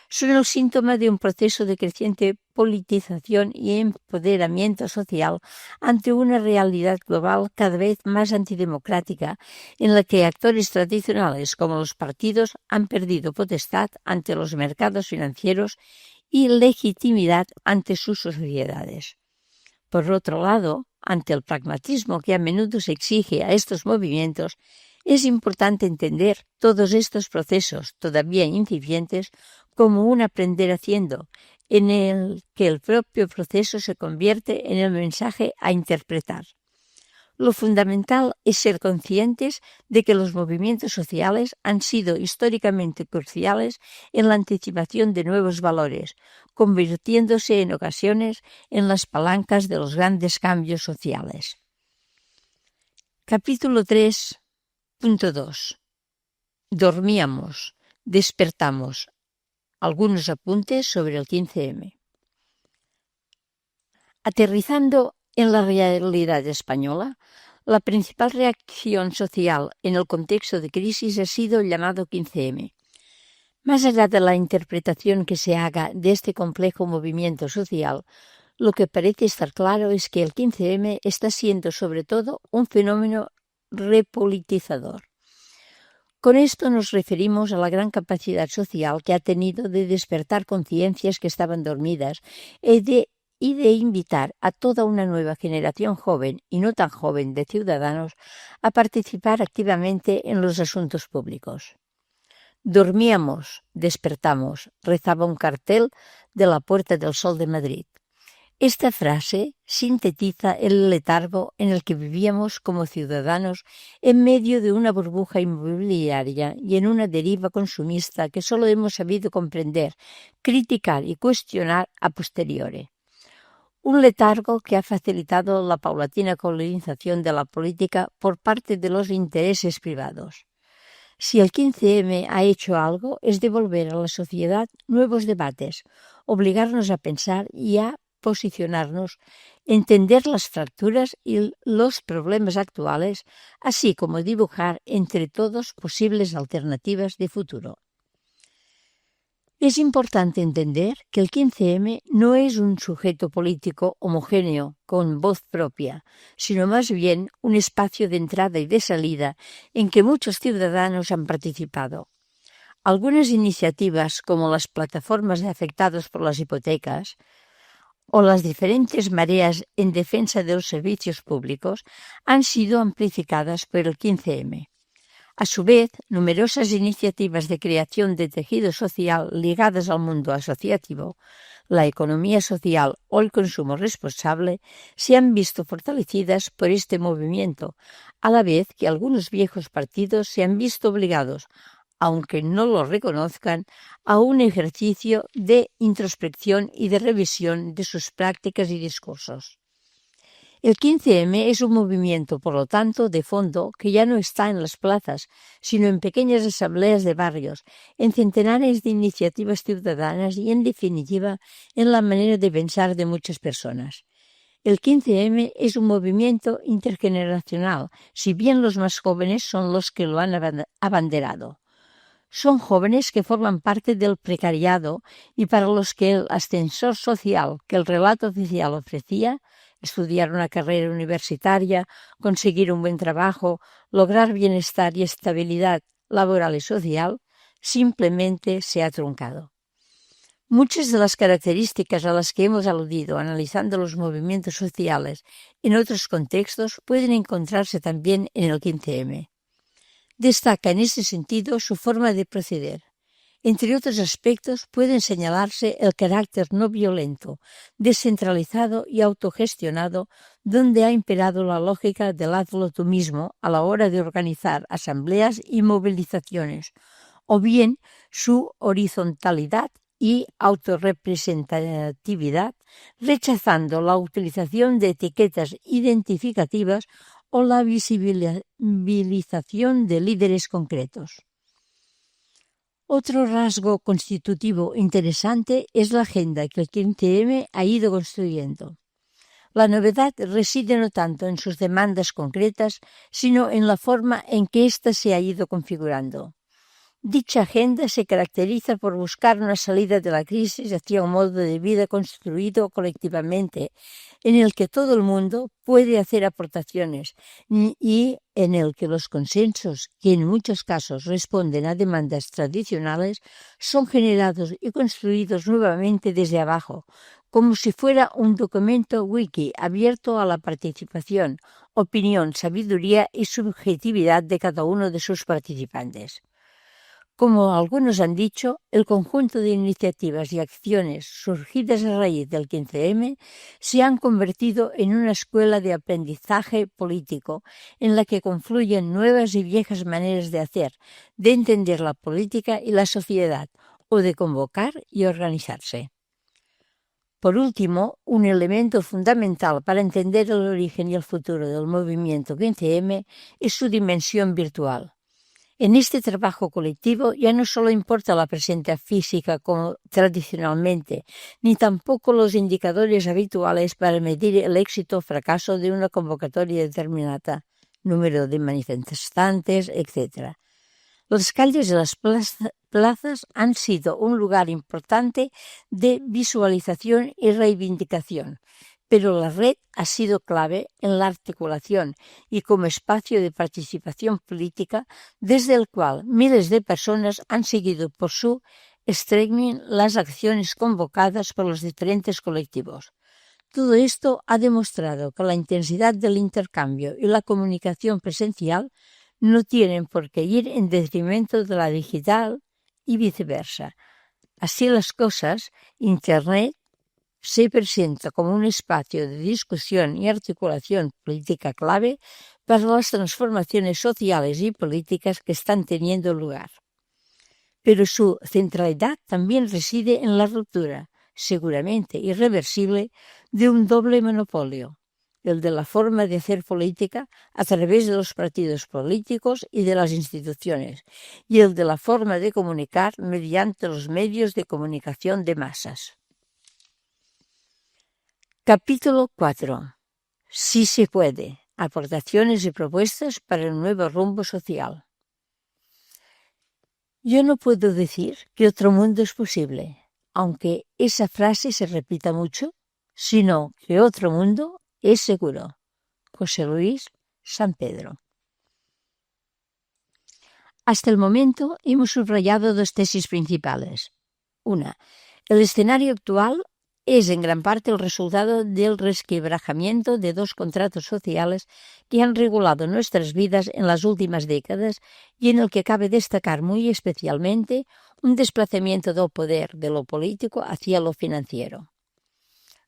Son el síntoma de un proceso de creciente politización y empoderamiento social ante una realidad global cada vez más antidemocrática, en la que actores tradicionales como los partidos han perdido potestad ante los mercados financieros y legitimidad ante sus sociedades. Por otro lado, ante el pragmatismo que a menudo se exige a estos movimientos, es importante entender todos estos procesos, todavía incipientes, como un aprender haciendo, en el que el propio proceso se convierte en el mensaje a interpretar. Lo fundamental es ser conscientes de que los movimientos sociales han sido históricamente cruciales en la anticipación de nuevos valores, convirtiéndose en ocasiones en las palancas de los grandes cambios sociales. Capítulo 3.2. Dormíamos, despertamos. Algunos apuntes sobre el 15M. Aterrizando en la realidad española, la principal reacción social en el contexto de crisis ha sido el llamado 15M. Más allá de la interpretación que se haga de este complejo movimiento social, lo que parece estar claro es que el 15M está siendo sobre todo un fenómeno repolitizador. Con esto nos referimos a la gran capacidad social que ha tenido de despertar conciencias que estaban dormidas y de invitar a toda una nueva generación joven y no tan joven de ciudadanos a participar activamente en los asuntos públicos. Dormíamos, despertamos, rezaba un cartel de la Puerta del Sol de Madrid. Esta frase sintetiza el letargo en el que vivíamos como ciudadanos en medio de una burbuja inmobiliaria y en una deriva consumista que solo hemos sabido comprender, criticar y cuestionar a posteriori. Un letargo que ha facilitado la paulatina colonización de la política por parte de los intereses privados. Si el 15M ha hecho algo, es devolver a la sociedad nuevos debates, obligarnos a pensar y a posicionarnos, entender las fracturas y los problemas actuales, así como dibujar entre todos posibles alternativas de futuro. Es importante entender que el 15M no es un sujeto político homogéneo con voz propia, sino más bien un espacio de entrada y de salida en que muchos ciudadanos han participado. Algunas iniciativas, como las plataformas de afectados por las hipotecas, o las diferentes mareas en defensa de los servicios públicos, han sido amplificadas por el 15M. A su vez, numerosas iniciativas de creación de tejido social ligadas al mundo asociativo, la economía social o el consumo responsable se han visto fortalecidas por este movimiento, a la vez que algunos viejos partidos se han visto obligados, aunque no lo reconozcan, a un ejercicio de introspección y de revisión de sus prácticas y discursos. El 15M es un movimiento, por lo tanto, de fondo que ya no está en las plazas, sino en pequeñas asambleas de barrios, en centenares de iniciativas ciudadanas y, en definitiva, en la manera de pensar de muchas personas. El 15M es un movimiento intergeneracional, si bien los más jóvenes son los que lo han abanderado. Son jóvenes que forman parte del precariado y para los que el ascensor social que el relato oficial ofrecía, estudiar una carrera universitaria, conseguir un buen trabajo, lograr bienestar y estabilidad laboral y social, simplemente se ha truncado. Muchas de las características a las que hemos aludido analizando los movimientos sociales en otros contextos pueden encontrarse también en el 15M. Destaca en ese sentido su forma de proceder. Entre otros aspectos pueden señalarse el carácter no violento, descentralizado y autogestionado, donde ha imperado la lógica del hazlo tú mismo a la hora de organizar asambleas y movilizaciones, o bien su horizontalidad y autorrepresentatividad, rechazando la utilización de etiquetas identificativas o la visibilización de líderes concretos. Otro rasgo constitutivo interesante es la agenda que el 15M ha ido construyendo. La novedad reside no tanto en sus demandas concretas, sino en la forma en que ésta se ha ido configurando. Dicha agenda se caracteriza por buscar una salida de la crisis hacia un modo de vida construido colectivamente, en el que todo el mundo puede hacer aportaciones y en el que los consensos, que en muchos casos responden a demandas tradicionales, son generados y construidos nuevamente desde abajo, como si fuera un documento wiki abierto a la participación, opinión, sabiduría y subjetividad de cada uno de sus participantes. Como algunos han dicho, el conjunto de iniciativas y acciones surgidas a raíz del 15M se han convertido en una escuela de aprendizaje político en la que confluyen nuevas y viejas maneras de hacer, de entender la política y la sociedad, o de convocar y organizarse. Por último, un elemento fundamental para entender el origen y el futuro del movimiento 15M es su dimensión virtual. En este trabajo colectivo ya no solo importa la presencia física como tradicionalmente, ni tampoco los indicadores habituales para medir el éxito o fracaso de una convocatoria determinada, número de manifestantes, etc. Las calles de las plazas han sido un lugar importante de visualización y reivindicación, pero la red ha sido clave en la articulación y como espacio de participación política desde el cual miles de personas han seguido por su streaming las acciones convocadas por los diferentes colectivos. Todo esto ha demostrado que la intensidad del intercambio y la comunicación presencial no tienen por qué ir en detrimento de la digital y viceversa. Así las cosas, Internet se presenta como un espacio de discusión y articulación política clave para las transformaciones sociales y políticas que están teniendo lugar. Pero su centralidad también reside en la ruptura, seguramente irreversible, de un doble monopolio, el de la forma de hacer política a través de los partidos políticos y de las instituciones, y el de la forma de comunicar mediante los medios de comunicación de masas. Capítulo 4. Sí se puede. Aportaciones y propuestas para un nuevo rumbo social. Yo no puedo decir que otro mundo es posible, aunque esa frase se repita mucho, sino que otro mundo es seguro. José Luis San Pedro. Hasta el momento hemos subrayado dos tesis principales. Una, el escenario actual es en gran parte el resultado del resquebrajamiento de dos contratos sociales que han regulado nuestras vidas en las últimas décadas y en el que cabe destacar muy especialmente un desplazamiento del poder de lo político hacia lo financiero.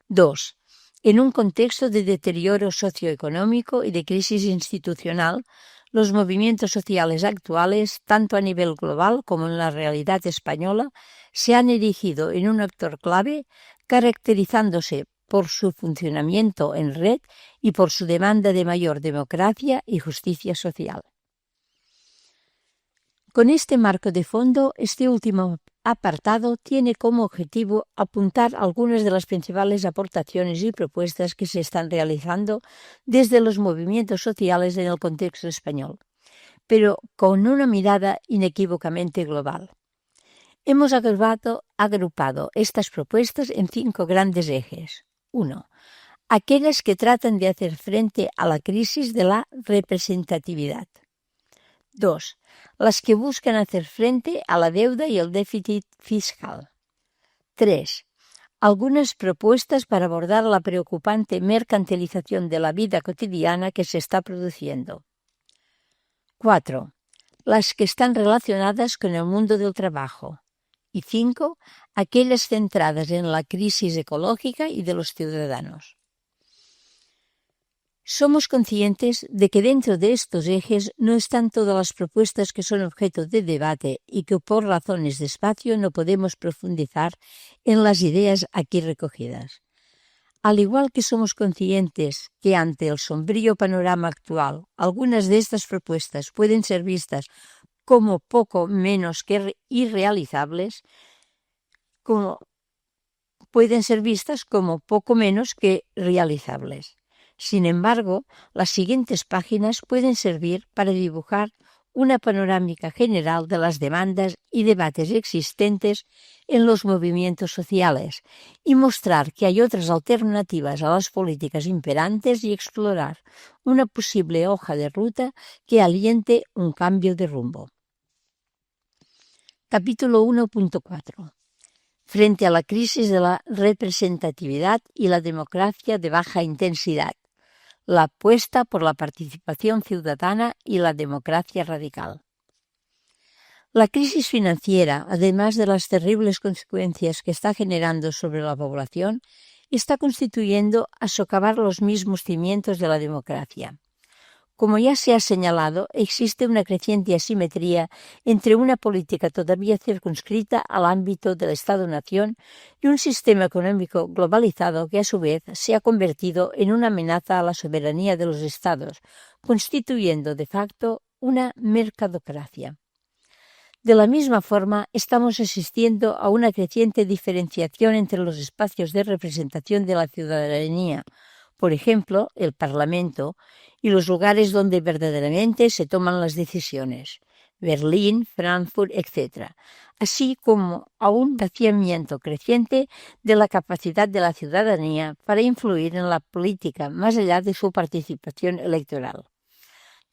2. En un contexto de deterioro socioeconómico y de crisis institucional, Los movimientos sociales actuales, tanto a nivel global como en la realidad española, se han erigido en un actor clave, caracterizándose por su funcionamiento en red y por su demanda de mayor democracia y justicia social. Con este marco de fondo, este último apartado tiene como objetivo apuntar algunas de las principales aportaciones y propuestas que se están realizando desde los movimientos sociales en el contexto español, pero con una mirada inequívocamente global. Hemos agrupado estas propuestas en 5 grandes ejes. 1. Aquellas que tratan de hacer frente a la crisis de la representatividad. 2. Las que buscan hacer frente a la deuda y el déficit fiscal. 3. Algunas propuestas para abordar la preocupante mercantilización de la vida cotidiana que se está produciendo. 4. Las que están relacionadas con el mundo del trabajo. Y 5. Aquellas centradas en la crisis ecológica y de los ciudadanos. Somos conscientes de que dentro de estos ejes no están todas las propuestas que son objeto de debate y que por razones de espacio no podemos profundizar en las ideas aquí recogidas. Al igual que somos conscientes que ante el sombrío panorama actual, algunas de estas propuestas pueden ser vistas como poco menos que irrealizables, Sin embargo, las siguientes páginas pueden servir para dibujar una panorámica general de las demandas y debates existentes en los movimientos sociales y mostrar que hay otras alternativas a las políticas imperantes y explorar una posible hoja de ruta que aliente un cambio de rumbo. Capítulo 1.4. Frente a la crisis de la representatividad y la democracia de baja intensidad. La apuesta por la participación ciudadana y la democracia radical. La crisis financiera, además de las terribles consecuencias que está generando sobre la población, está constituyendo a socavar los mismos cimientos de la democracia. Como ya se ha señalado, existe una creciente asimetría entre una política todavía circunscrita al ámbito del Estado-nación y un sistema económico globalizado que a su vez se ha convertido en una amenaza a la soberanía de los Estados, constituyendo de facto una mercadocracia. De la misma forma, estamos asistiendo a una creciente diferenciación entre los espacios de representación de la ciudadanía, por ejemplo, el Parlamento, y los lugares donde verdaderamente se toman las decisiones, Berlín, Frankfurt, etc., así como a un vaciamiento creciente de la capacidad de la ciudadanía para influir en la política más allá de su participación electoral.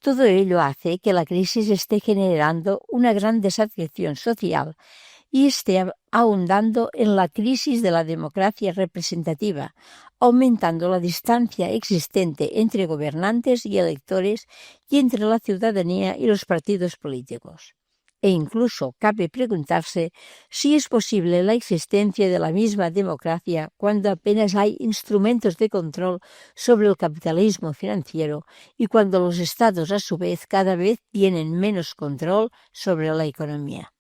Todo ello hace que la crisis esté generando una gran desafección social y esté ahondando en la crisis de la democracia representativa, aumentando la distancia existente entre gobernantes y electores y entre la ciudadanía y los partidos políticos. E incluso cabe preguntarse si es posible la existencia de la misma democracia cuando apenas hay instrumentos de control sobre el capitalismo financiero y cuando los estados a su vez cada vez tienen menos control sobre la economía.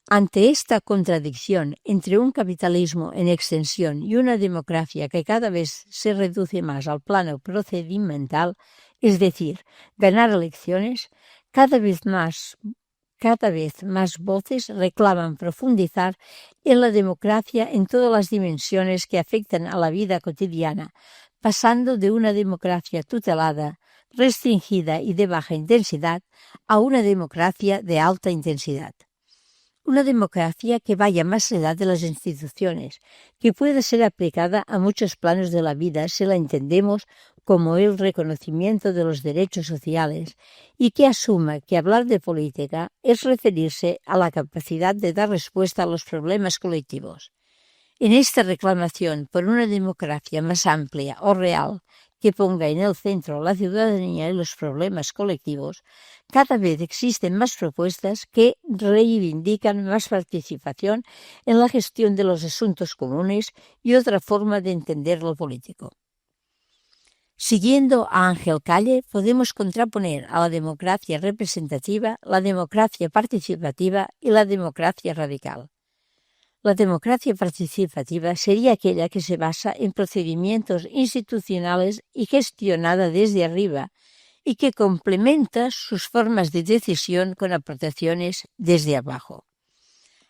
Ante esta contradicción entre un capitalismo en extensión y una democracia que cada vez se reduce más al plano procedimental, es decir, ganar elecciones, cada vez más voces reclaman profundizar en la democracia en todas las dimensiones que afectan a la vida cotidiana, pasando de una democracia tutelada, restringida y de baja intensidad a una democracia de alta intensidad. Una democracia que vaya más allá de las instituciones, que pueda ser aplicada a muchos planos de la vida si la entendemos como el reconocimiento de los derechos sociales y que asuma que hablar de política es referirse a la capacidad de dar respuesta a los problemas colectivos. En esta reclamación por una democracia más amplia o real que ponga en el centro la ciudadanía y los problemas colectivos, cada vez existen más propuestas que reivindican más participación en la gestión de los asuntos comunes y otra forma de entender lo político. Siguiendo a Ángel Calle, podemos contraponer a la democracia representativa la democracia participativa y la democracia radical. La democracia participativa sería aquella que se basa en procedimientos institucionales y gestionada desde arriba y que complementa sus formas de decisión con aportaciones desde abajo.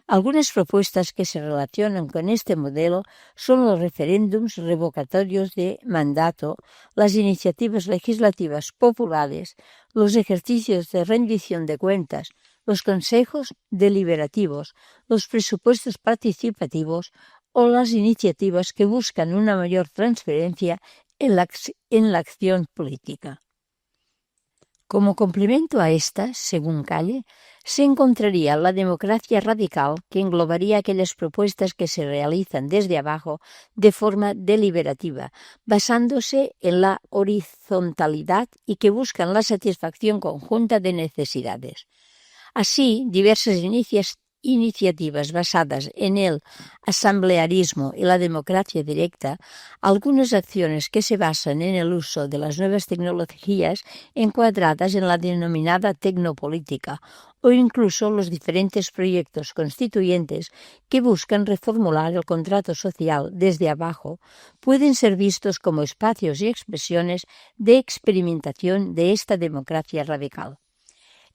Algunas propuestas que se relacionan con este modelo son los referéndums revocatorios de mandato, las iniciativas legislativas populares, los ejercicios de rendición de cuentas, los consejos deliberativos, los presupuestos participativos o las iniciativas que buscan una mayor transparencia en la acción política. Como complemento a estas, según Calle, se encontraría la democracia radical, que englobaría aquellas propuestas que se realizan desde abajo de forma deliberativa, basándose en la horizontalidad y que buscan la satisfacción conjunta de necesidades. Así, diversas iniciativas basadas en el asamblearismo y la democracia directa, algunas acciones que se basan en el uso de las nuevas tecnologías encuadradas en la denominada tecnopolítica, o incluso los diferentes proyectos constituyentes que buscan reformular el contrato social desde abajo, pueden ser vistos como espacios y expresiones de experimentación de esta democracia radical.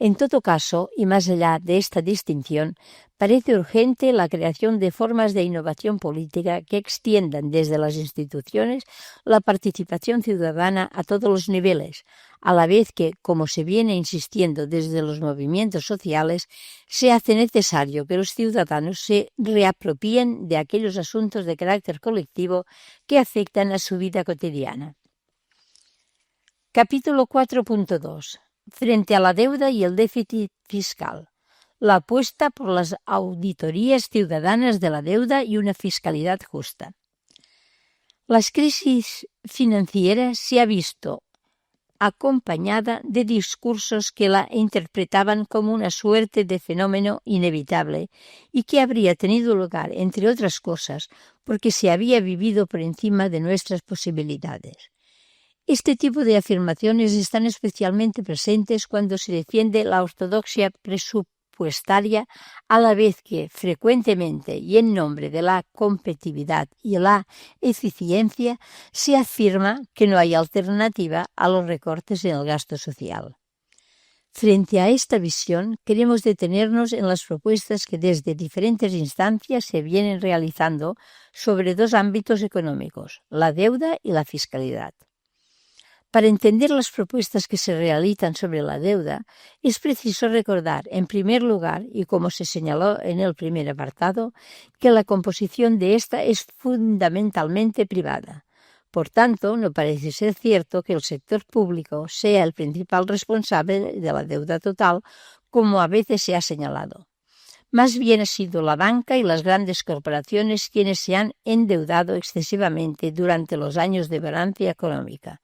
En todo caso, y más allá de esta distinción, parece urgente la creación de formas de innovación política que extiendan desde las instituciones la participación ciudadana a todos los niveles, a la vez que, como se viene insistiendo desde los movimientos sociales, se hace necesario que los ciudadanos se reapropien de aquellos asuntos de carácter colectivo que afectan a su vida cotidiana. Capítulo 4.2. Frente a la deuda y el déficit fiscal. La apuesta por las auditorías ciudadanas de la deuda y una fiscalidad justa. Las crisis financieras se ha visto acompañada de discursos que la interpretaban como una suerte de fenómeno inevitable y que habría tenido lugar, entre otras cosas, porque se había vivido por encima de nuestras posibilidades. Este tipo de afirmaciones están especialmente presentes cuando se defiende la ortodoxia presupuestaria, a la vez que, frecuentemente y en nombre de la competitividad y la eficiencia, se afirma que no hay alternativa a los recortes en el gasto social. Frente a esta visión, queremos detenernos en las propuestas que desde diferentes instancias se vienen realizando sobre dos ámbitos económicos, la deuda y la fiscalidad. Para entender las propuestas que se realizan sobre la deuda, es preciso recordar, en primer lugar, y como se señaló en el primer apartado, que la composición de esta es fundamentalmente privada. Por tanto, no parece ser cierto que el sector público sea el principal responsable de la deuda total, como a veces se ha señalado. Más bien ha sido la banca y las grandes corporaciones quienes se han endeudado excesivamente durante los años de bonanza económica.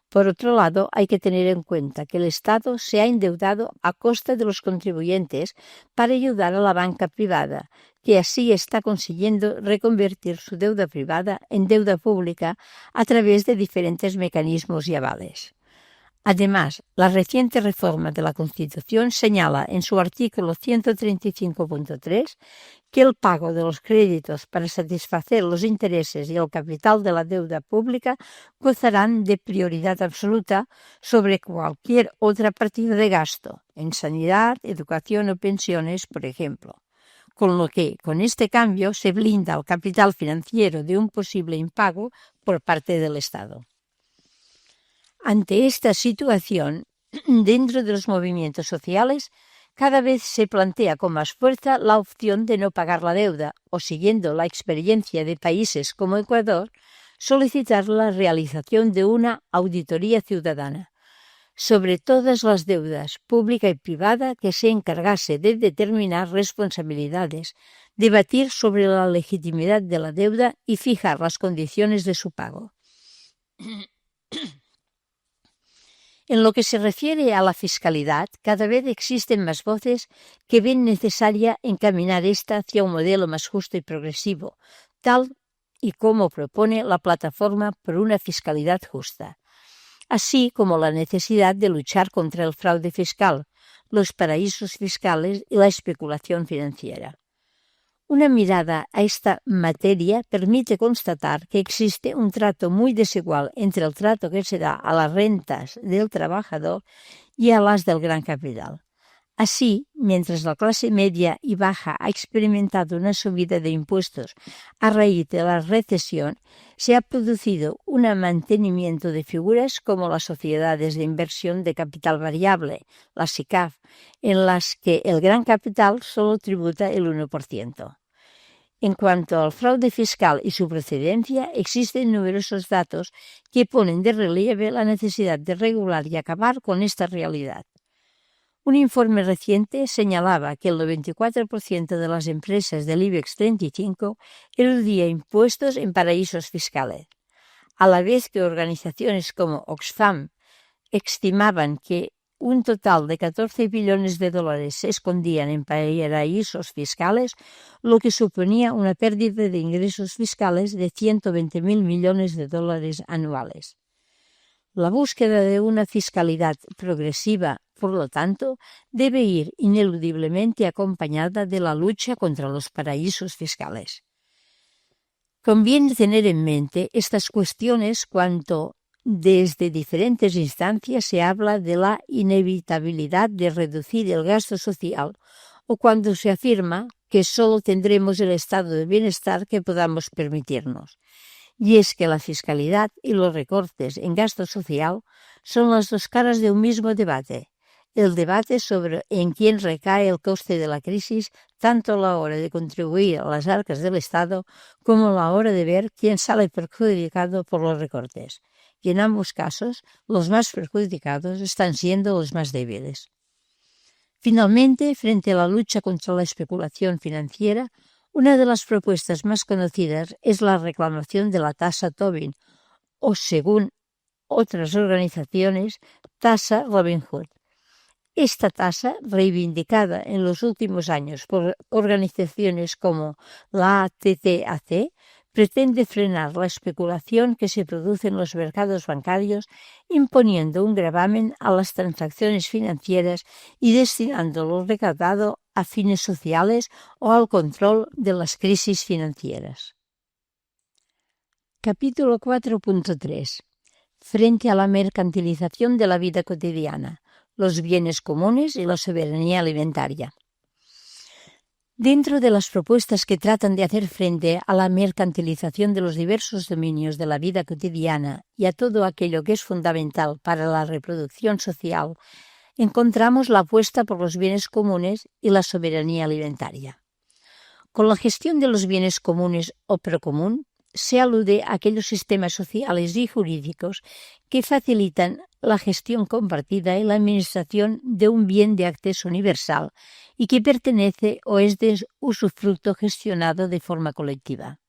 Por otro lado, hay que tener en cuenta que el Estado se ha endeudado a costa de los contribuyentes para ayudar a la banca privada, que así está consiguiendo reconvertir su deuda privada en deuda pública a través de diferentes mecanismos y avales. Además, la reciente reforma de la Constitución señala en su artículo 135.3 que el pago de los créditos para satisfacer los intereses y el capital de la deuda pública gozarán de prioridad absoluta sobre cualquier otra partida de gasto, en sanidad, educación o pensiones, por ejemplo. Con lo que, con este cambio, se blinda el capital financiero de un posible impago por parte del Estado. Ante esta situación, dentro de los movimientos sociales, cada vez se plantea con más fuerza la opción de no pagar la deuda o, siguiendo la experiencia de países como Ecuador, solicitar la realización de una auditoría ciudadana sobre todas las deudas, pública y privada, que se encargase de determinar responsabilidades, debatir sobre la legitimidad de la deuda y fijar las condiciones de su pago. En lo que se refiere a la fiscalidad, cada vez existen más voces que ven necesaria encaminar esta hacia un modelo más justo y progresivo, tal y como propone la Plataforma por una Fiscalidad Justa. así como la necesidad de luchar contra el fraude fiscal, los paraísos fiscales y la especulación financiera. Una mirada a esta materia permite constatar que existe un trato muy desigual entre el trato que se da a las rentas del trabajador y a las del gran capital. Así, mientras la clase media y baja ha experimentado una subida de impuestos a raíz de la recesión, se ha producido un mantenimiento de figuras como las sociedades de inversión de capital variable, las SICAV, en las que el gran capital solo tributa el 1%. En cuanto al fraude fiscal y su procedencia, existen numerosos datos que ponen de relieve la necesidad de regular y acabar con esta realidad. Un informe reciente señalaba que el 94% de las empresas del IBEX 35 eludía impuestos en paraísos fiscales, a la vez que organizaciones como Oxfam estimaban que un total de 14 billones de dólares se escondían en paraísos fiscales, lo que suponía una pérdida de ingresos fiscales de 120.000 millones de dólares anuales. La búsqueda de una fiscalidad progresiva, por lo tanto, debe ir ineludiblemente acompañada de la lucha contra los paraísos fiscales. Conviene tener en mente estas cuestiones cuando desde diferentes instancias se habla de la inevitabilidad de reducir el gasto social o cuando se afirma que solo tendremos el estado de bienestar que podamos permitirnos. Y es que la fiscalidad y los recortes en gasto social son las dos caras de un mismo debate. El debate sobre en quién recae el coste de la crisis, tanto a la hora de contribuir a las arcas del Estado como a la hora de ver quién sale perjudicado por los recortes. Y en ambos casos, los más perjudicados están siendo los más débiles. Finalmente, frente a la lucha contra la especulación financiera, una de las propuestas más conocidas es la reclamación de la tasa Tobin, o según otras organizaciones, tasa Robin Hood. Esta tasa, reivindicada en los últimos años por organizaciones como la ATTAC, pretende frenar la especulación que se produce en los mercados bancarios, imponiendo un gravamen a las transacciones financieras y destinando lo recaudado a fines sociales o al control de las crisis financieras. Capítulo 4.3. Frente a la mercantilización de la vida cotidiana, los bienes comunes y la soberanía alimentaria. Dentro de las propuestas que tratan de hacer frente a la mercantilización de los diversos dominios de la vida cotidiana y a todo aquello que es fundamental para la reproducción social, encontramos la apuesta por los bienes comunes y la soberanía alimentaria. Con la gestión de los bienes comunes o procomún, se alude a aquellos sistemas sociales y jurídicos que facilitan la gestión compartida y la administración de un bien de acceso universal y que pertenece o es de usufructo gestionado de forma colectiva.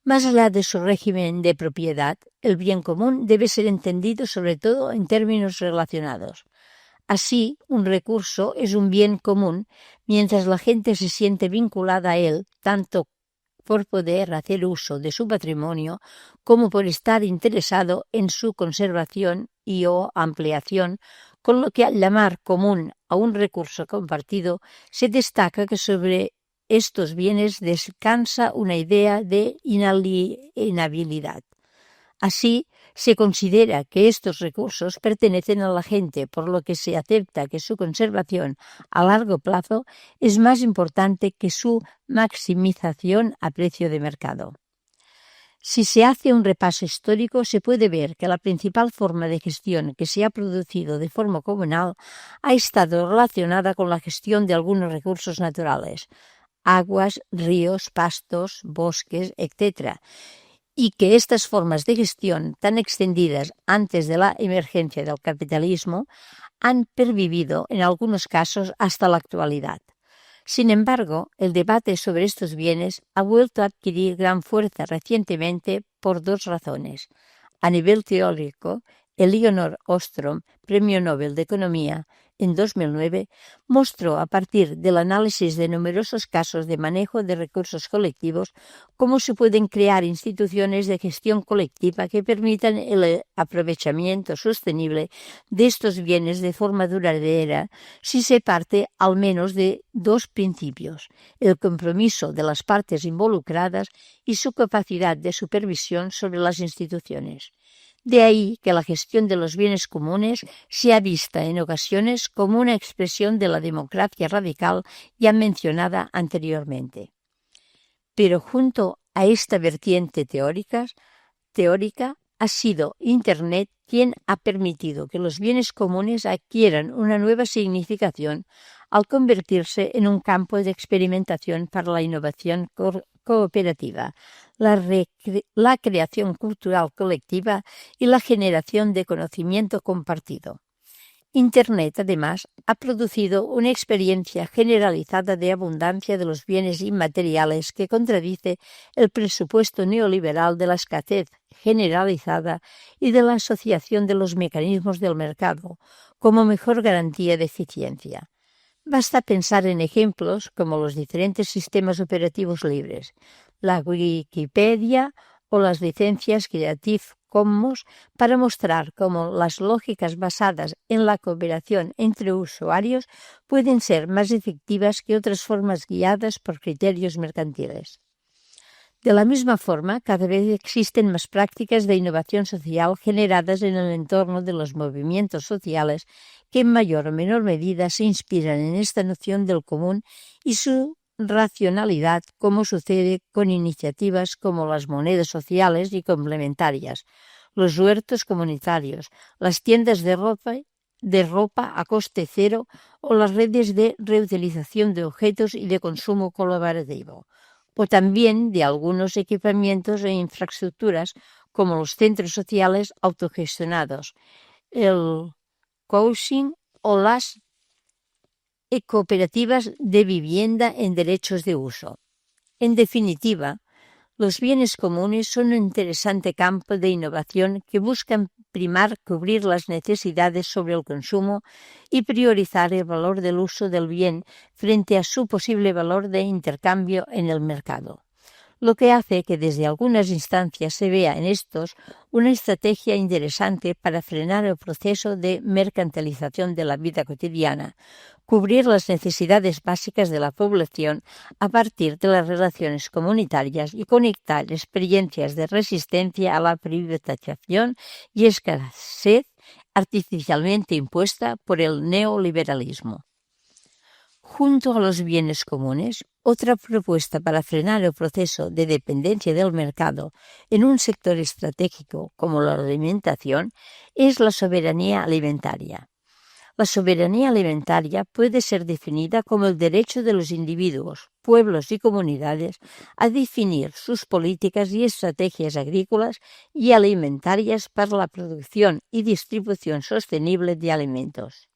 Más allá de su régimen de propiedad, el bien común debe ser entendido sobre todo en términos relacionados. Así, un recurso es un bien común mientras la gente se siente vinculada a él, tanto por poder hacer uso de su patrimonio como por estar interesado en su conservación y o ampliación, con lo que al llamar común a un recurso compartido se destaca que sobre estos bienes descansa una idea de inalienabilidad. Así, se considera que estos recursos pertenecen a la gente, por lo que se acepta que su conservación a largo plazo es más importante que su maximización a precio de mercado. Si se hace un repaso histórico, se puede ver que la principal forma de gestión que se ha producido de forma comunal ha estado relacionada con la gestión de algunos recursos naturales, aguas, ríos, pastos, bosques, etc., y que estas formas de gestión tan extendidas antes de la emergencia del capitalismo han pervivido en algunos casos hasta la actualidad. Sin embargo, el debate sobre estos bienes ha vuelto a adquirir gran fuerza recientemente por dos razones. A nivel teórico, Elinor Ostrom, Premio Nobel de Economía, en 2009, mostró a partir del análisis de numerosos casos de manejo de recursos colectivos cómo se pueden crear instituciones de gestión colectiva que permitan el aprovechamiento sostenible de estos bienes de forma duradera si se parte al menos de dos principios: el compromiso de las partes involucradas y su capacidad de supervisión sobre las instituciones. De ahí que la gestión de los bienes comunes sea vista en ocasiones como una expresión de la democracia radical ya mencionada anteriormente. Pero junto a esta vertiente teórica, ha sido Internet quien ha permitido que los bienes comunes adquieran una nueva significación al convertirse en un campo de experimentación para la innovación cooperativa, la creación cultural colectiva y la generación de conocimiento compartido. Internet, además, ha producido una experiencia generalizada de abundancia de los bienes inmateriales que contradice el presupuesto neoliberal de la escasez generalizada y de la asociación de los mecanismos del mercado como mejor garantía de eficiencia. Basta pensar en ejemplos como los diferentes sistemas operativos libres, la Wikipedia o las licencias Creative Commons para mostrar cómo las lógicas basadas en la cooperación entre usuarios pueden ser más efectivas que otras formas guiadas por criterios mercantiles. De la misma forma, cada vez existen más prácticas de innovación social generadas en el entorno de los movimientos sociales que en mayor o menor medida se inspiran en esta noción del común y su racionalidad, como sucede con iniciativas como las monedas sociales y complementarias, los huertos comunitarios, las tiendas de ropa a coste cero o las redes de reutilización de objetos y de consumo colaborativo, o también de algunos equipamientos e infraestructuras como los centros sociales autogestionados, el coaching o las cooperativas de vivienda en derechos de uso. En definitiva, los bienes comunes son un interesante campo de innovación que buscan cubrir las necesidades sobre el consumo y priorizar el valor del uso del bien frente a su posible valor de intercambio en el mercado, lo que hace que desde algunas instancias se vea en estos una estrategia interesante para frenar el proceso de mercantilización de la vida cotidiana, cubrir las necesidades básicas de la población a partir de las relaciones comunitarias y conectar experiencias de resistencia a la privatización y escasez artificialmente impuesta por el neoliberalismo. Junto a los bienes comunes, otra propuesta para frenar el proceso de dependencia del mercado en un sector estratégico como la alimentación es la soberanía alimentaria. La soberanía alimentaria puede ser definida como el derecho de los individuos, pueblos y comunidades a definir sus políticas y estrategias agrícolas y alimentarias para la producción y distribución sostenible de alimentos.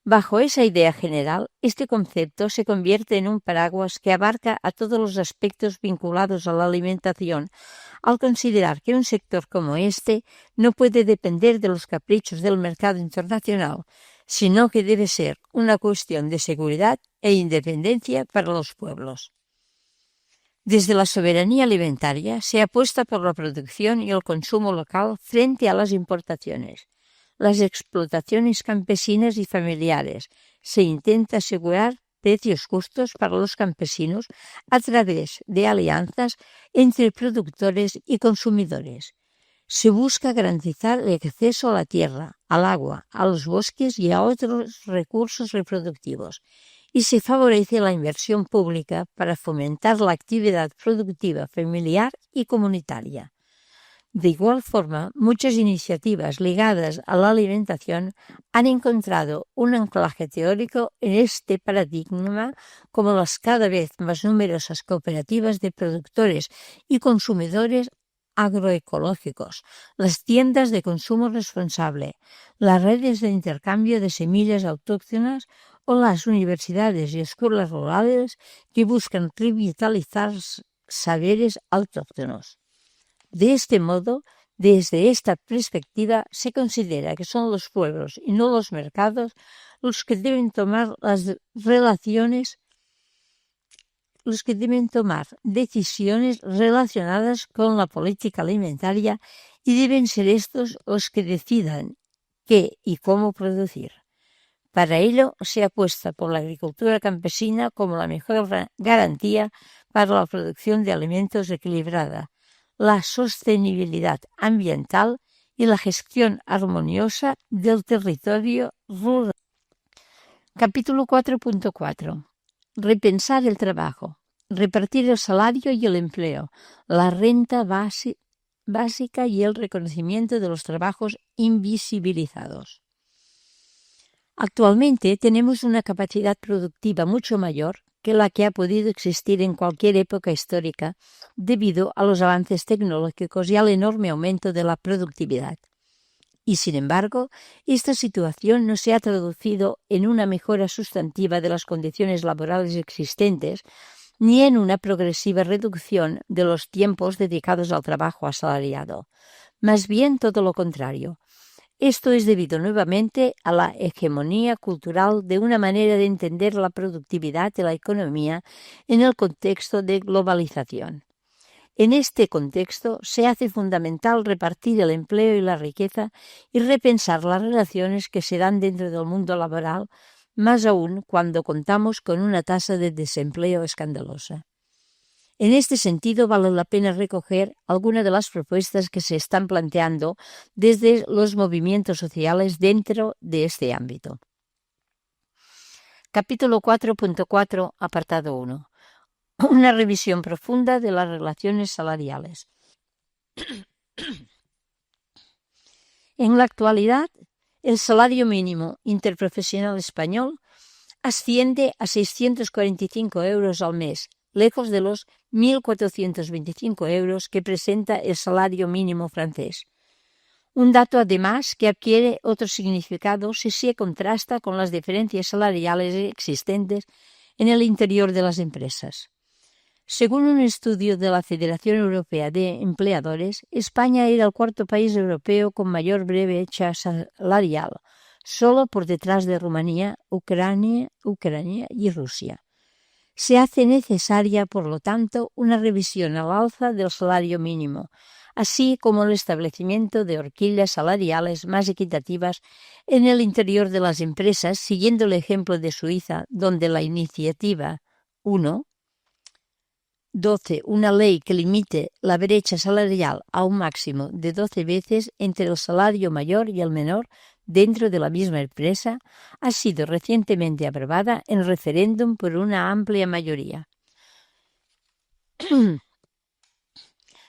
Bajo esa idea general, este concepto se convierte en un paraguas que abarca a todos los aspectos vinculados a la alimentación, al considerar que un sector como este no puede depender de los caprichos del mercado internacional, sino que debe ser una cuestión de seguridad e independencia para los pueblos. Desde la soberanía alimentaria se apuesta por la producción y el consumo local frente a las importaciones. Las explotaciones campesinas y familiares. Se intenta asegurar precios justos para los campesinos a través de alianzas entre productores y consumidores. Se busca garantizar el acceso a la tierra, al agua, a los bosques y a otros recursos reproductivos, y se favorece la inversión pública para fomentar la actividad productiva familiar y comunitaria. De igual forma, muchas iniciativas ligadas a la alimentación han encontrado un anclaje teórico en este paradigma, como las cada vez más numerosas cooperativas de productores y consumidores agroecológicos, las tiendas de consumo responsable, las redes de intercambio de semillas autóctonas o las universidades y escuelas rurales que buscan revitalizar saberes autóctonos. De este modo, Desde esta perspectiva, se considera que son los pueblos y no los mercados los que deben tomar decisiones relacionadas con la política alimentaria y deben ser estos los que decidan qué y cómo producir. Para ello, se apuesta por la agricultura campesina como la mejor garantía para la producción de alimentos equilibrada, la sostenibilidad ambiental y la gestión armoniosa del territorio rural. Capítulo 4.4. Repensar el trabajo, repartir el salario y el empleo, la renta básica y el reconocimiento de los trabajos invisibilizados. Actualmente tenemos una capacidad productiva mucho mayor que la que ha podido existir en cualquier época histórica debido a los avances tecnológicos y al enorme aumento de la productividad. Y sin embargo, esta situación no se ha traducido en una mejora sustantiva de las condiciones laborales existentes ni en una progresiva reducción de los tiempos dedicados al trabajo asalariado. Más bien todo lo contrario. Esto es debido nuevamente a la hegemonía cultural de una manera de entender la productividad de la economía en el contexto de globalización. En este contexto se hace fundamental repartir el empleo y la riqueza y repensar las relaciones que se dan dentro del mundo laboral, más aún cuando contamos con una tasa de desempleo escandalosa. En este sentido, vale la pena recoger algunas de las propuestas que se están planteando desde los movimientos sociales dentro de este ámbito. Capítulo 4.4, apartado 1. Una revisión profunda de las relaciones salariales. En la actualidad, el salario mínimo interprofesional español asciende a 645 euros al mes, lejos de los 1.425 euros que presenta el salario mínimo francés. Un dato además que adquiere otro significado si se contrasta con las diferencias salariales existentes en el interior de las empresas. Según un estudio de la Federación Europea de Empleadores, España era el cuarto país europeo con mayor brecha salarial, solo por detrás de Rumanía, Ucrania y Rusia. Se hace necesaria, por lo tanto, una revisión al alza del salario mínimo, así como el establecimiento de horquillas salariales más equitativas en el interior de las empresas, siguiendo el ejemplo de Suiza, donde la iniciativa 12, una ley que limite la brecha salarial a un máximo de 12 veces entre el salario mayor y el menor dentro de la misma empresa, ha sido recientemente aprobada en referéndum por una amplia mayoría.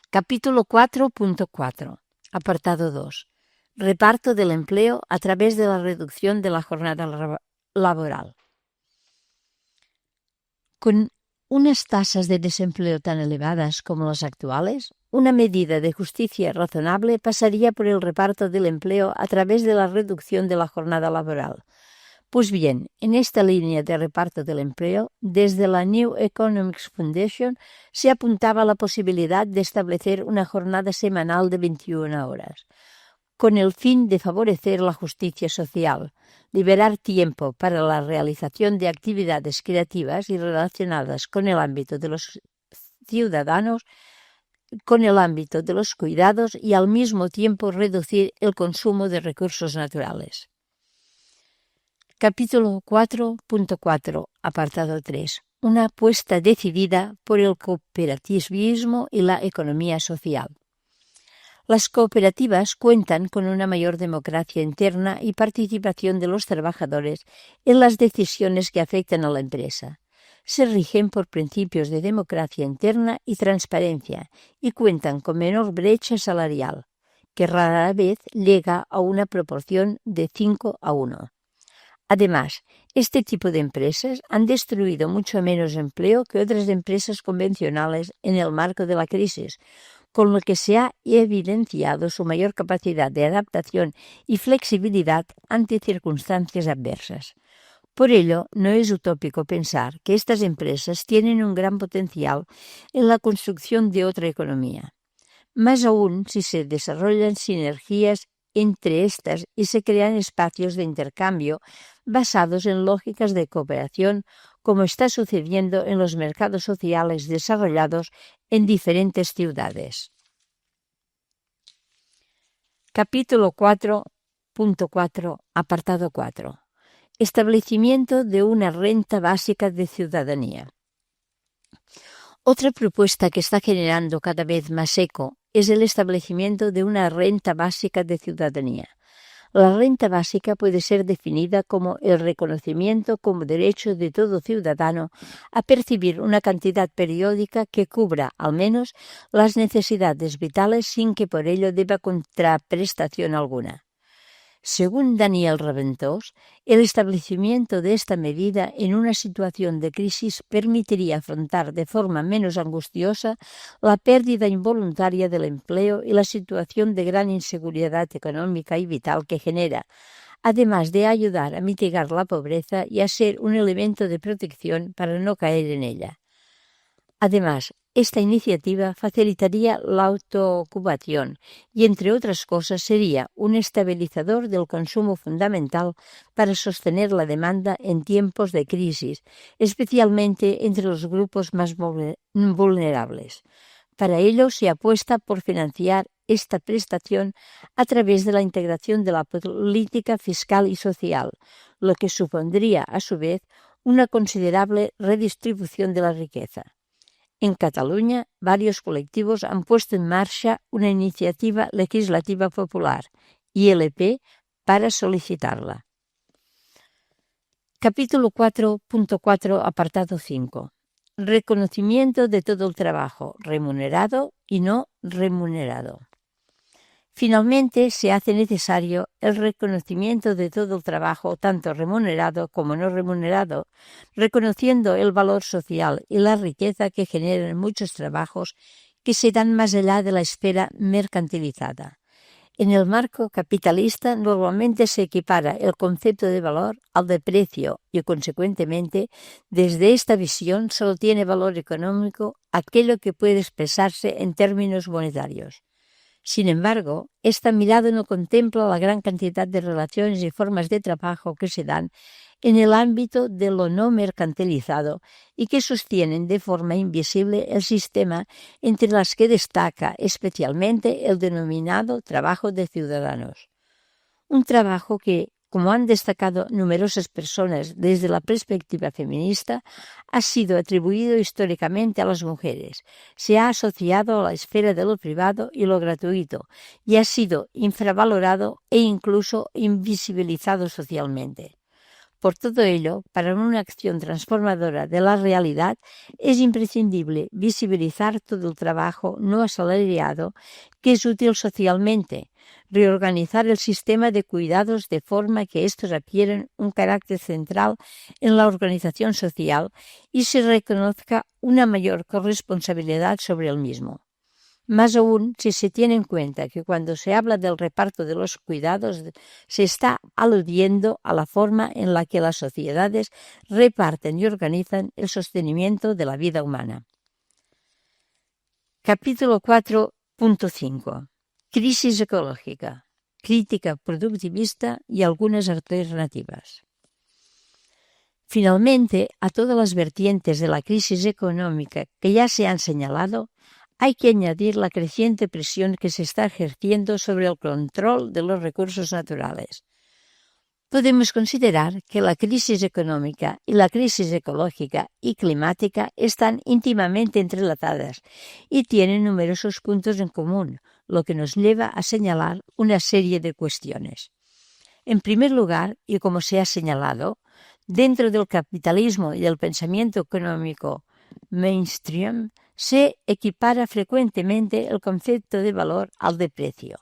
Capítulo 4.4, apartado 2. Reparto del empleo a través de la reducción de la jornada laboral. Con unas tasas de desempleo tan elevadas como las actuales, una medida de justicia razonable pasaría por el reparto del empleo a través de la reducción de la jornada laboral. Pues bien, en esta línea de reparto del empleo, desde la New Economics Foundation se apuntaba a la posibilidad de establecer una jornada semanal de 21 horas, con el fin de favorecer la justicia social, liberar tiempo para la realización de actividades creativas y relacionadas con el ámbito de los ciudadanos, con el ámbito de los cuidados y al mismo tiempo reducir el consumo de recursos naturales. Capítulo 4.4, apartado 3. Una apuesta decidida por el cooperativismo y la economía social. Las cooperativas cuentan con una mayor democracia interna y participación de los trabajadores en las decisiones que afectan a la empresa. Se rigen por principios de democracia interna y transparencia y cuentan con menor brecha salarial, que rara vez llega a una proporción de 5:1. Además, este tipo de empresas han destruido mucho menos empleo que otras empresas convencionales en el marco de la crisis, con lo que se ha evidenciado su mayor capacidad de adaptación y flexibilidad ante circunstancias adversas. Por ello, no es utópico pensar que estas empresas tienen un gran potencial en la construcción de otra economía. más aún si se desarrollan sinergias entre estas y se crean espacios de intercambio basados en lógicas de cooperación, como está sucediendo en los mercados sociales desarrollados en diferentes ciudades. Capítulo 4.4, apartado 4. Establecimiento de una renta básica de ciudadanía. Otra propuesta que está generando cada vez más eco es el establecimiento de una renta básica de ciudadanía. La renta básica puede ser definida como el reconocimiento como derecho de todo ciudadano a percibir una cantidad periódica que cubra, al menos, las necesidades vitales sin que por ello deba contraprestación alguna. Según Daniel Raventós, el establecimiento de esta medida en una situación de crisis permitiría afrontar de forma menos angustiosa la pérdida involuntaria del empleo y la situación de gran inseguridad económica y vital que genera, además de ayudar a mitigar la pobreza y a ser un elemento de protección para no caer en ella. Además, esta iniciativa facilitaría la autoocupación y, entre otras cosas, sería un estabilizador del consumo fundamental para sostener la demanda en tiempos de crisis, especialmente entre los grupos más vulnerables. Para ello, se apuesta por financiar esta prestación a través de la integración de la política fiscal y social, lo que supondría, a su vez, una considerable redistribución de la riqueza. En Cataluña, varios colectivos han puesto en marcha una iniciativa legislativa popular, ILP, para solicitarla. Capítulo 4.4, apartado 5. Reconocimiento de todo el trabajo, remunerado y no remunerado. Finalmente, se hace necesario el reconocimiento de todo el trabajo, tanto remunerado como no remunerado, reconociendo el valor social y la riqueza que generan muchos trabajos que se dan más allá de la esfera mercantilizada. En el marco capitalista normalmente se equipara el concepto de valor al de precio y, consecuentemente, desde esta visión solo tiene valor económico aquello que puede expresarse en términos monetarios. Sin embargo, esta mirada no contempla la gran cantidad de relaciones y formas de trabajo que se dan en el ámbito de lo no mercantilizado y que sostienen de forma invisible el sistema, entre las que destaca especialmente el denominado trabajo de ciudadanos. Un trabajo que, como han destacado numerosas personas desde la perspectiva feminista, ha sido atribuido históricamente a las mujeres, se ha asociado a la esfera de lo privado y lo gratuito, y ha sido infravalorado e incluso invisibilizado socialmente. Por todo ello, para una acción transformadora de la realidad, es imprescindible visibilizar todo el trabajo no asalariado que es útil socialmente, reorganizar el sistema de cuidados de forma que estos adquieran un carácter central en la organización social y se reconozca una mayor corresponsabilidad sobre el mismo. Más aún si se tiene en cuenta que cuando se habla del reparto de los cuidados se está aludiendo a la forma en la que las sociedades reparten y organizan el sostenimiento de la vida humana. Capítulo 4.5. Crisis ecológica, crítica productivista y algunas alternativas. Finalmente, a todas las vertientes de la crisis económica que ya se han señalado, hay que añadir la creciente presión que se está ejerciendo sobre el control de los recursos naturales. Podemos considerar que la crisis económica y la crisis ecológica y climática están íntimamente entrelazadas y tienen numerosos puntos en común, lo que nos lleva a señalar una serie de cuestiones. En primer lugar, y como se ha señalado, dentro del capitalismo y del pensamiento económico mainstream, se equipara frecuentemente el concepto de valor al de precio.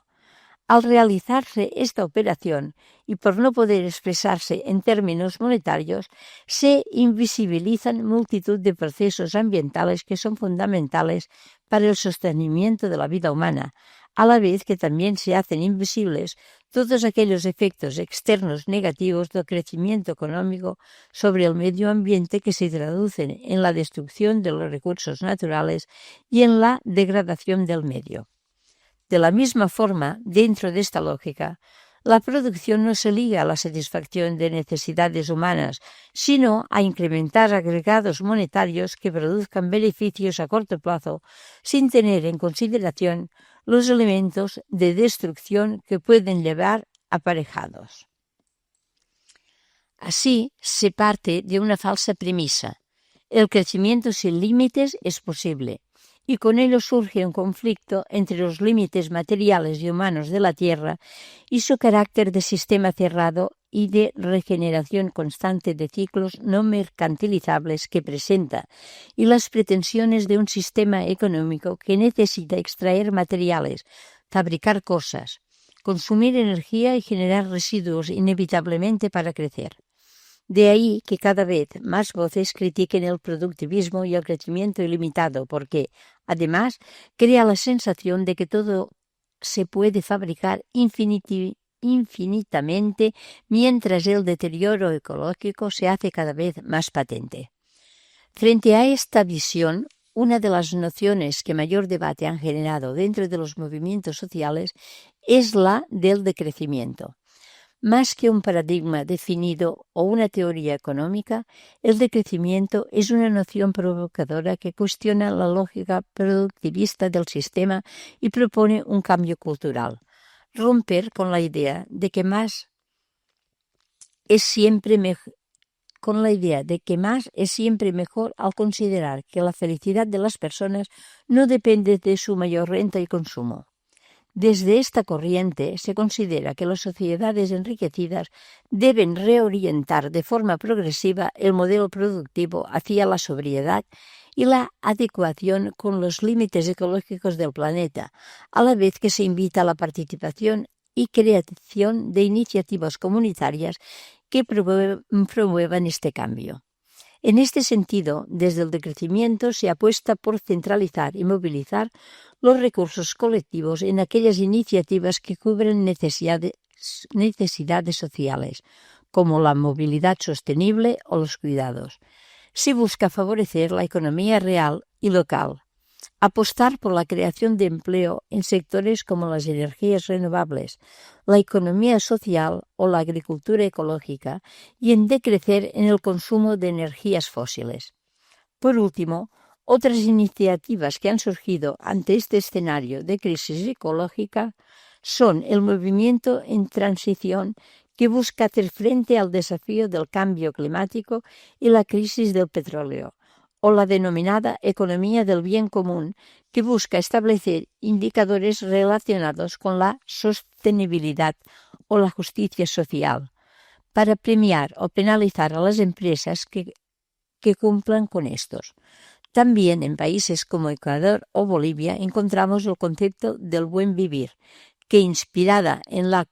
Al realizarse esta operación y por no poder expresarse en términos monetarios, se invisibilizan multitud de procesos ambientales que son fundamentales para el sostenimiento de la vida humana, a la vez que también se hacen invisibles todos aquellos efectos externos negativos del crecimiento económico sobre el medio ambiente que se traducen en la destrucción de los recursos naturales y en la degradación del medio. De la misma forma, dentro de esta lógica, la producción no se liga a la satisfacción de necesidades humanas, sino a incrementar agregados monetarios que produzcan beneficios a corto plazo, sin tener en consideración los elementos de destrucción que pueden llevar aparejados. Así, se parte de una falsa premisa. El crecimiento sin límites es posible, y con ello surge un conflicto entre los límites materiales y humanos de la Tierra y su carácter de sistema cerrado y de regeneración constante de ciclos no mercantilizables que presenta, y las pretensiones de un sistema económico que necesita extraer materiales, fabricar cosas, consumir energía y generar residuos inevitablemente para crecer. De ahí que cada vez más voces critiquen el productivismo y el crecimiento ilimitado, porque, además, crea la sensación de que todo se puede fabricar infinitamente, mientras el deterioro ecológico se hace cada vez más patente. Frente a esta visión, una de las nociones que mayor debate han generado dentro de los movimientos sociales es la del decrecimiento. Más que un paradigma definido o una teoría económica, el decrecimiento es una noción provocadora que cuestiona la lógica productivista del sistema y propone un cambio cultural. Romper con la idea de que más es siempre mejor al considerar que la felicidad de las personas no depende de su mayor renta y consumo. Desde esta corriente se considera que las sociedades enriquecidas deben reorientar de forma progresiva el modelo productivo hacia la sobriedad y la adecuación con los límites ecológicos del planeta, a la vez que se invita a la participación y creación de iniciativas comunitarias que promuevan este cambio. En este sentido, desde el decrecimiento se apuesta por centralizar y movilizar los recursos colectivos en aquellas iniciativas que cubren necesidades sociales, como la movilidad sostenible o los cuidados. Se busca favorecer la economía real y local, apostar por la creación de empleo en sectores como las energías renovables, la economía social o la agricultura ecológica y en decrecer en el consumo de energías fósiles. Por último, otras iniciativas que han surgido ante este escenario de crisis ecológica son el movimiento en transición que busca hacer frente al desafío del cambio climático y la crisis del petróleo, o la denominada economía del bien común, que busca establecer indicadores relacionados con la sostenibilidad o la justicia social, para premiar o penalizar a las empresas que cumplan con estos. También en países como Ecuador o Bolivia encontramos el concepto del buen vivir, que, inspirada en la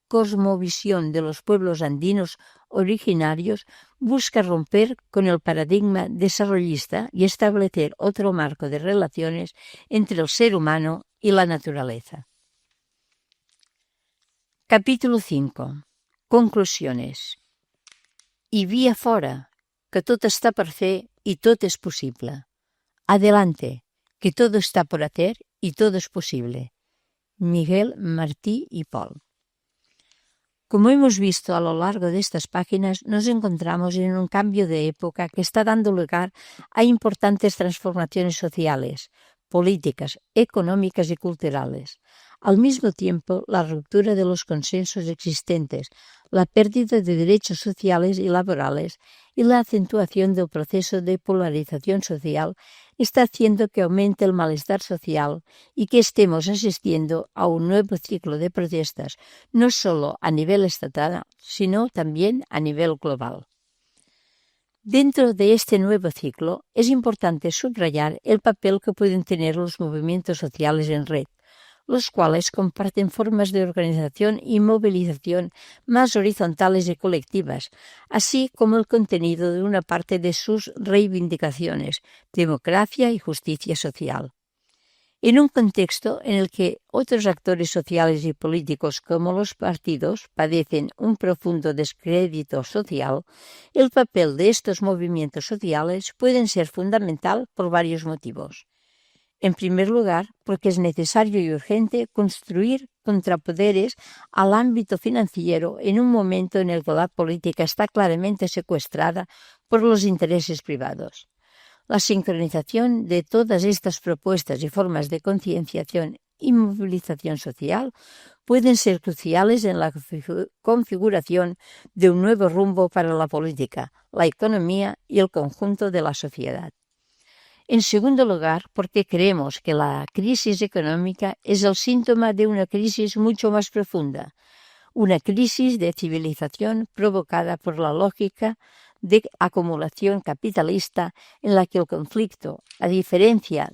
cosmovisión de los pueblos andinos originarios, busca romper con el paradigma desarrollista y establecer otro marco de relaciones entre el ser humano y la naturaleza. Capítulo 5. Conclusiones. I via fora, que tot està per fer y todo es posible. Adelante, que todo está por hacer y todo es posible. Miguel Martí y Pol. Como hemos visto a lo largo de estas páginas, nos encontramos en un cambio de época que está dando lugar a importantes transformaciones sociales, políticas, económicas y culturales. Al mismo tiempo, la ruptura de los consensos existentes, la pérdida de derechos sociales y laborales y la acentuación del proceso de polarización social está haciendo que aumente el malestar social y que estemos asistiendo a un nuevo ciclo de protestas, no solo a nivel estatal, sino también a nivel global. Dentro de este nuevo ciclo, es importante subrayar el papel que pueden tener los movimientos sociales en red, los cuales comparten formas de organización y movilización más horizontales y colectivas, así como el contenido de una parte de sus reivindicaciones, democracia y justicia social. En un contexto en el que otros actores sociales y políticos como los partidos padecen un profundo descrédito social, el papel de estos movimientos sociales puede ser fundamental por varios motivos. En primer lugar, porque es necesario y urgente construir contrapoderes al ámbito financiero en un momento en el que la política está claramente secuestrada por los intereses privados. La sincronización de todas estas propuestas y formas de concienciación y movilización social pueden ser cruciales en la configuración de un nuevo rumbo para la política, la economía y el conjunto de la sociedad. En segundo lugar, porque creemos que la crisis económica es el síntoma de una crisis mucho más profunda, una crisis de civilización provocada por la lógica de acumulación capitalista en la que el conflicto, a diferencia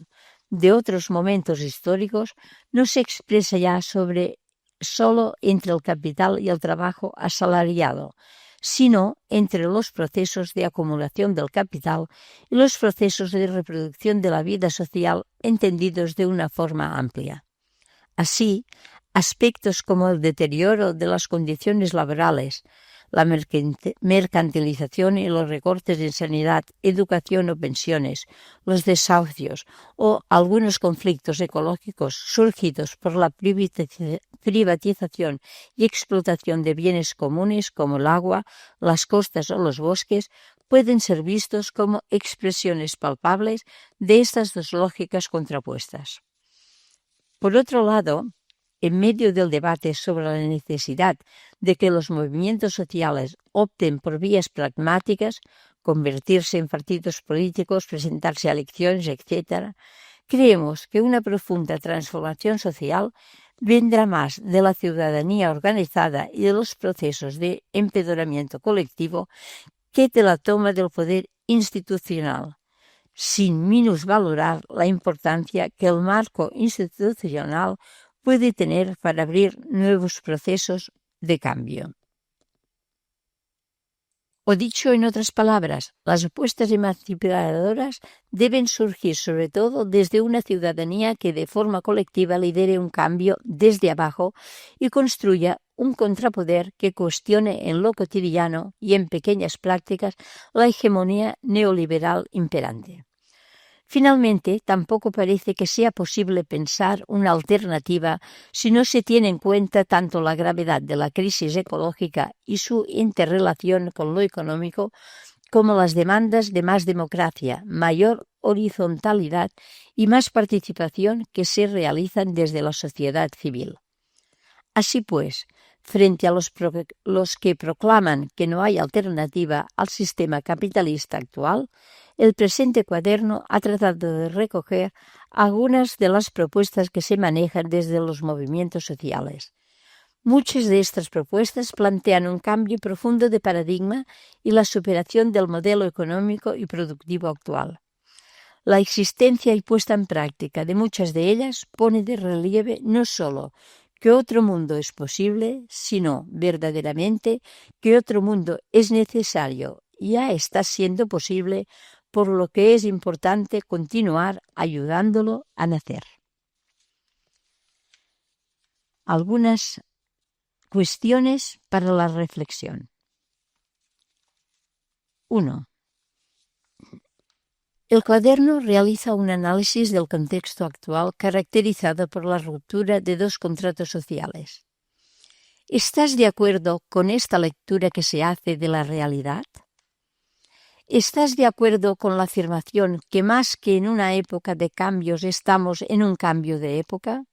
de otros momentos históricos, no se expresa ya solo entre el capital y el trabajo asalariado, sino entre los procesos de acumulación del capital y los procesos de reproducción de la vida social entendidos de una forma amplia. Así, aspectos como el deterioro de las condiciones laborales, la mercantilización y los recortes en sanidad, educación o pensiones, los desahucios o algunos conflictos ecológicos surgidos por la privatización y explotación de bienes comunes como el agua, las costas o los bosques, pueden ser vistos como expresiones palpables de estas dos lógicas contrapuestas. Por otro lado, en medio del debate sobre la necesidad de que los movimientos sociales opten por vías pragmáticas, convertirse en partidos políticos, presentarse a elecciones, etc., creemos que una profunda transformación social vendrá más de la ciudadanía organizada y de los procesos de empoderamiento colectivo que de la toma del poder institucional, sin minusvalorar la importancia que el marco institucional puede tener para abrir nuevos procesos de cambio. O dicho en otras palabras, las apuestas emancipadoras deben surgir sobre todo desde una ciudadanía que de forma colectiva lidere un cambio desde abajo y construya un contrapoder que cuestione en lo cotidiano y en pequeñas prácticas la hegemonía neoliberal imperante. Finalmente, tampoco parece que sea posible pensar una alternativa si no se tiene en cuenta tanto la gravedad de la crisis ecológica y su interrelación con lo económico, como las demandas de más democracia, mayor horizontalidad y más participación que se realizan desde la sociedad civil. Así pues, frente a los que proclaman que no hay alternativa al sistema capitalista actual, el presente cuaderno ha tratado de recoger algunas de las propuestas que se manejan desde los movimientos sociales. Muchas de estas propuestas plantean un cambio profundo de paradigma y la superación del modelo económico y productivo actual. La existencia y puesta en práctica de muchas de ellas pone de relieve no solo que otro mundo es posible, sino verdaderamente que otro mundo es necesario y ya está siendo posible, por lo que es importante continuar ayudándolo a nacer. Algunas cuestiones para la reflexión. 1. El cuaderno realiza un análisis del contexto actual caracterizado por la ruptura de dos contratos sociales. ¿Estás de acuerdo con esta lectura que se hace de la realidad? ¿Estás de acuerdo con la afirmación que más que en una época de cambios estamos en un cambio de época?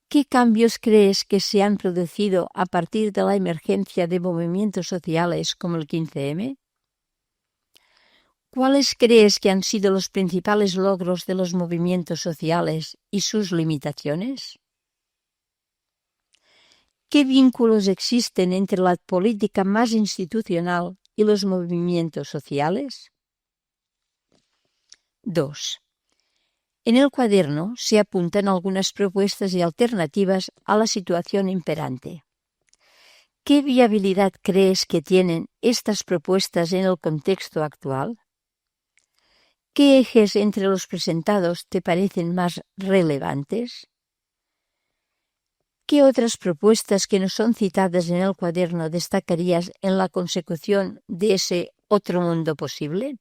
¿Qué cambios crees que se han producido a partir de la emergencia de movimientos sociales como el 15M? ¿Cuáles crees que han sido los principales logros de los movimientos sociales y sus limitaciones? ¿Qué vínculos existen entre la política más institucional y los movimientos sociales? 2. En el cuaderno se apuntan algunas propuestas y alternativas a la situación imperante. ¿Qué viabilidad crees que tienen estas propuestas en el contexto actual? ¿Qué ejes entre los presentados te parecen más relevantes? ¿Qué otras propuestas que no son citadas en el cuaderno destacarías en la consecución de ese otro mundo posible?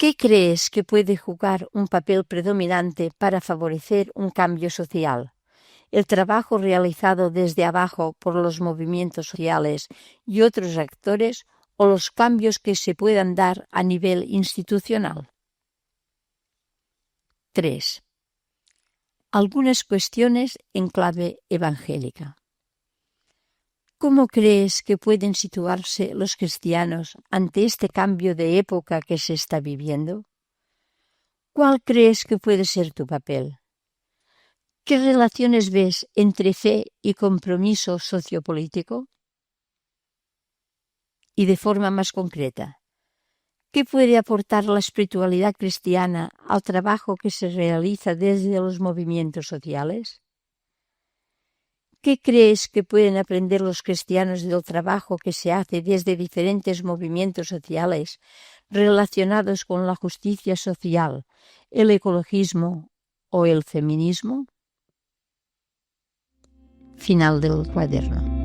¿Qué crees que puede jugar un papel predominante para favorecer un cambio social? ¿El trabajo realizado desde abajo por los movimientos sociales y otros actores o los cambios que se puedan dar a nivel institucional? 3. Algunas cuestiones en clave evangélica. ¿Cómo crees que pueden situarse los cristianos ante este cambio de época que se está viviendo? ¿Cuál crees que puede ser tu papel? ¿Qué relaciones ves entre fe y compromiso sociopolítico? Y de forma más concreta, ¿qué puede aportar la espiritualidad cristiana al trabajo que se realiza desde los movimientos sociales? ¿Qué crees que pueden aprender los cristianos del trabajo que se hace desde diferentes movimientos sociales relacionados con la justicia social, el ecologismo o el feminismo? Final del cuaderno.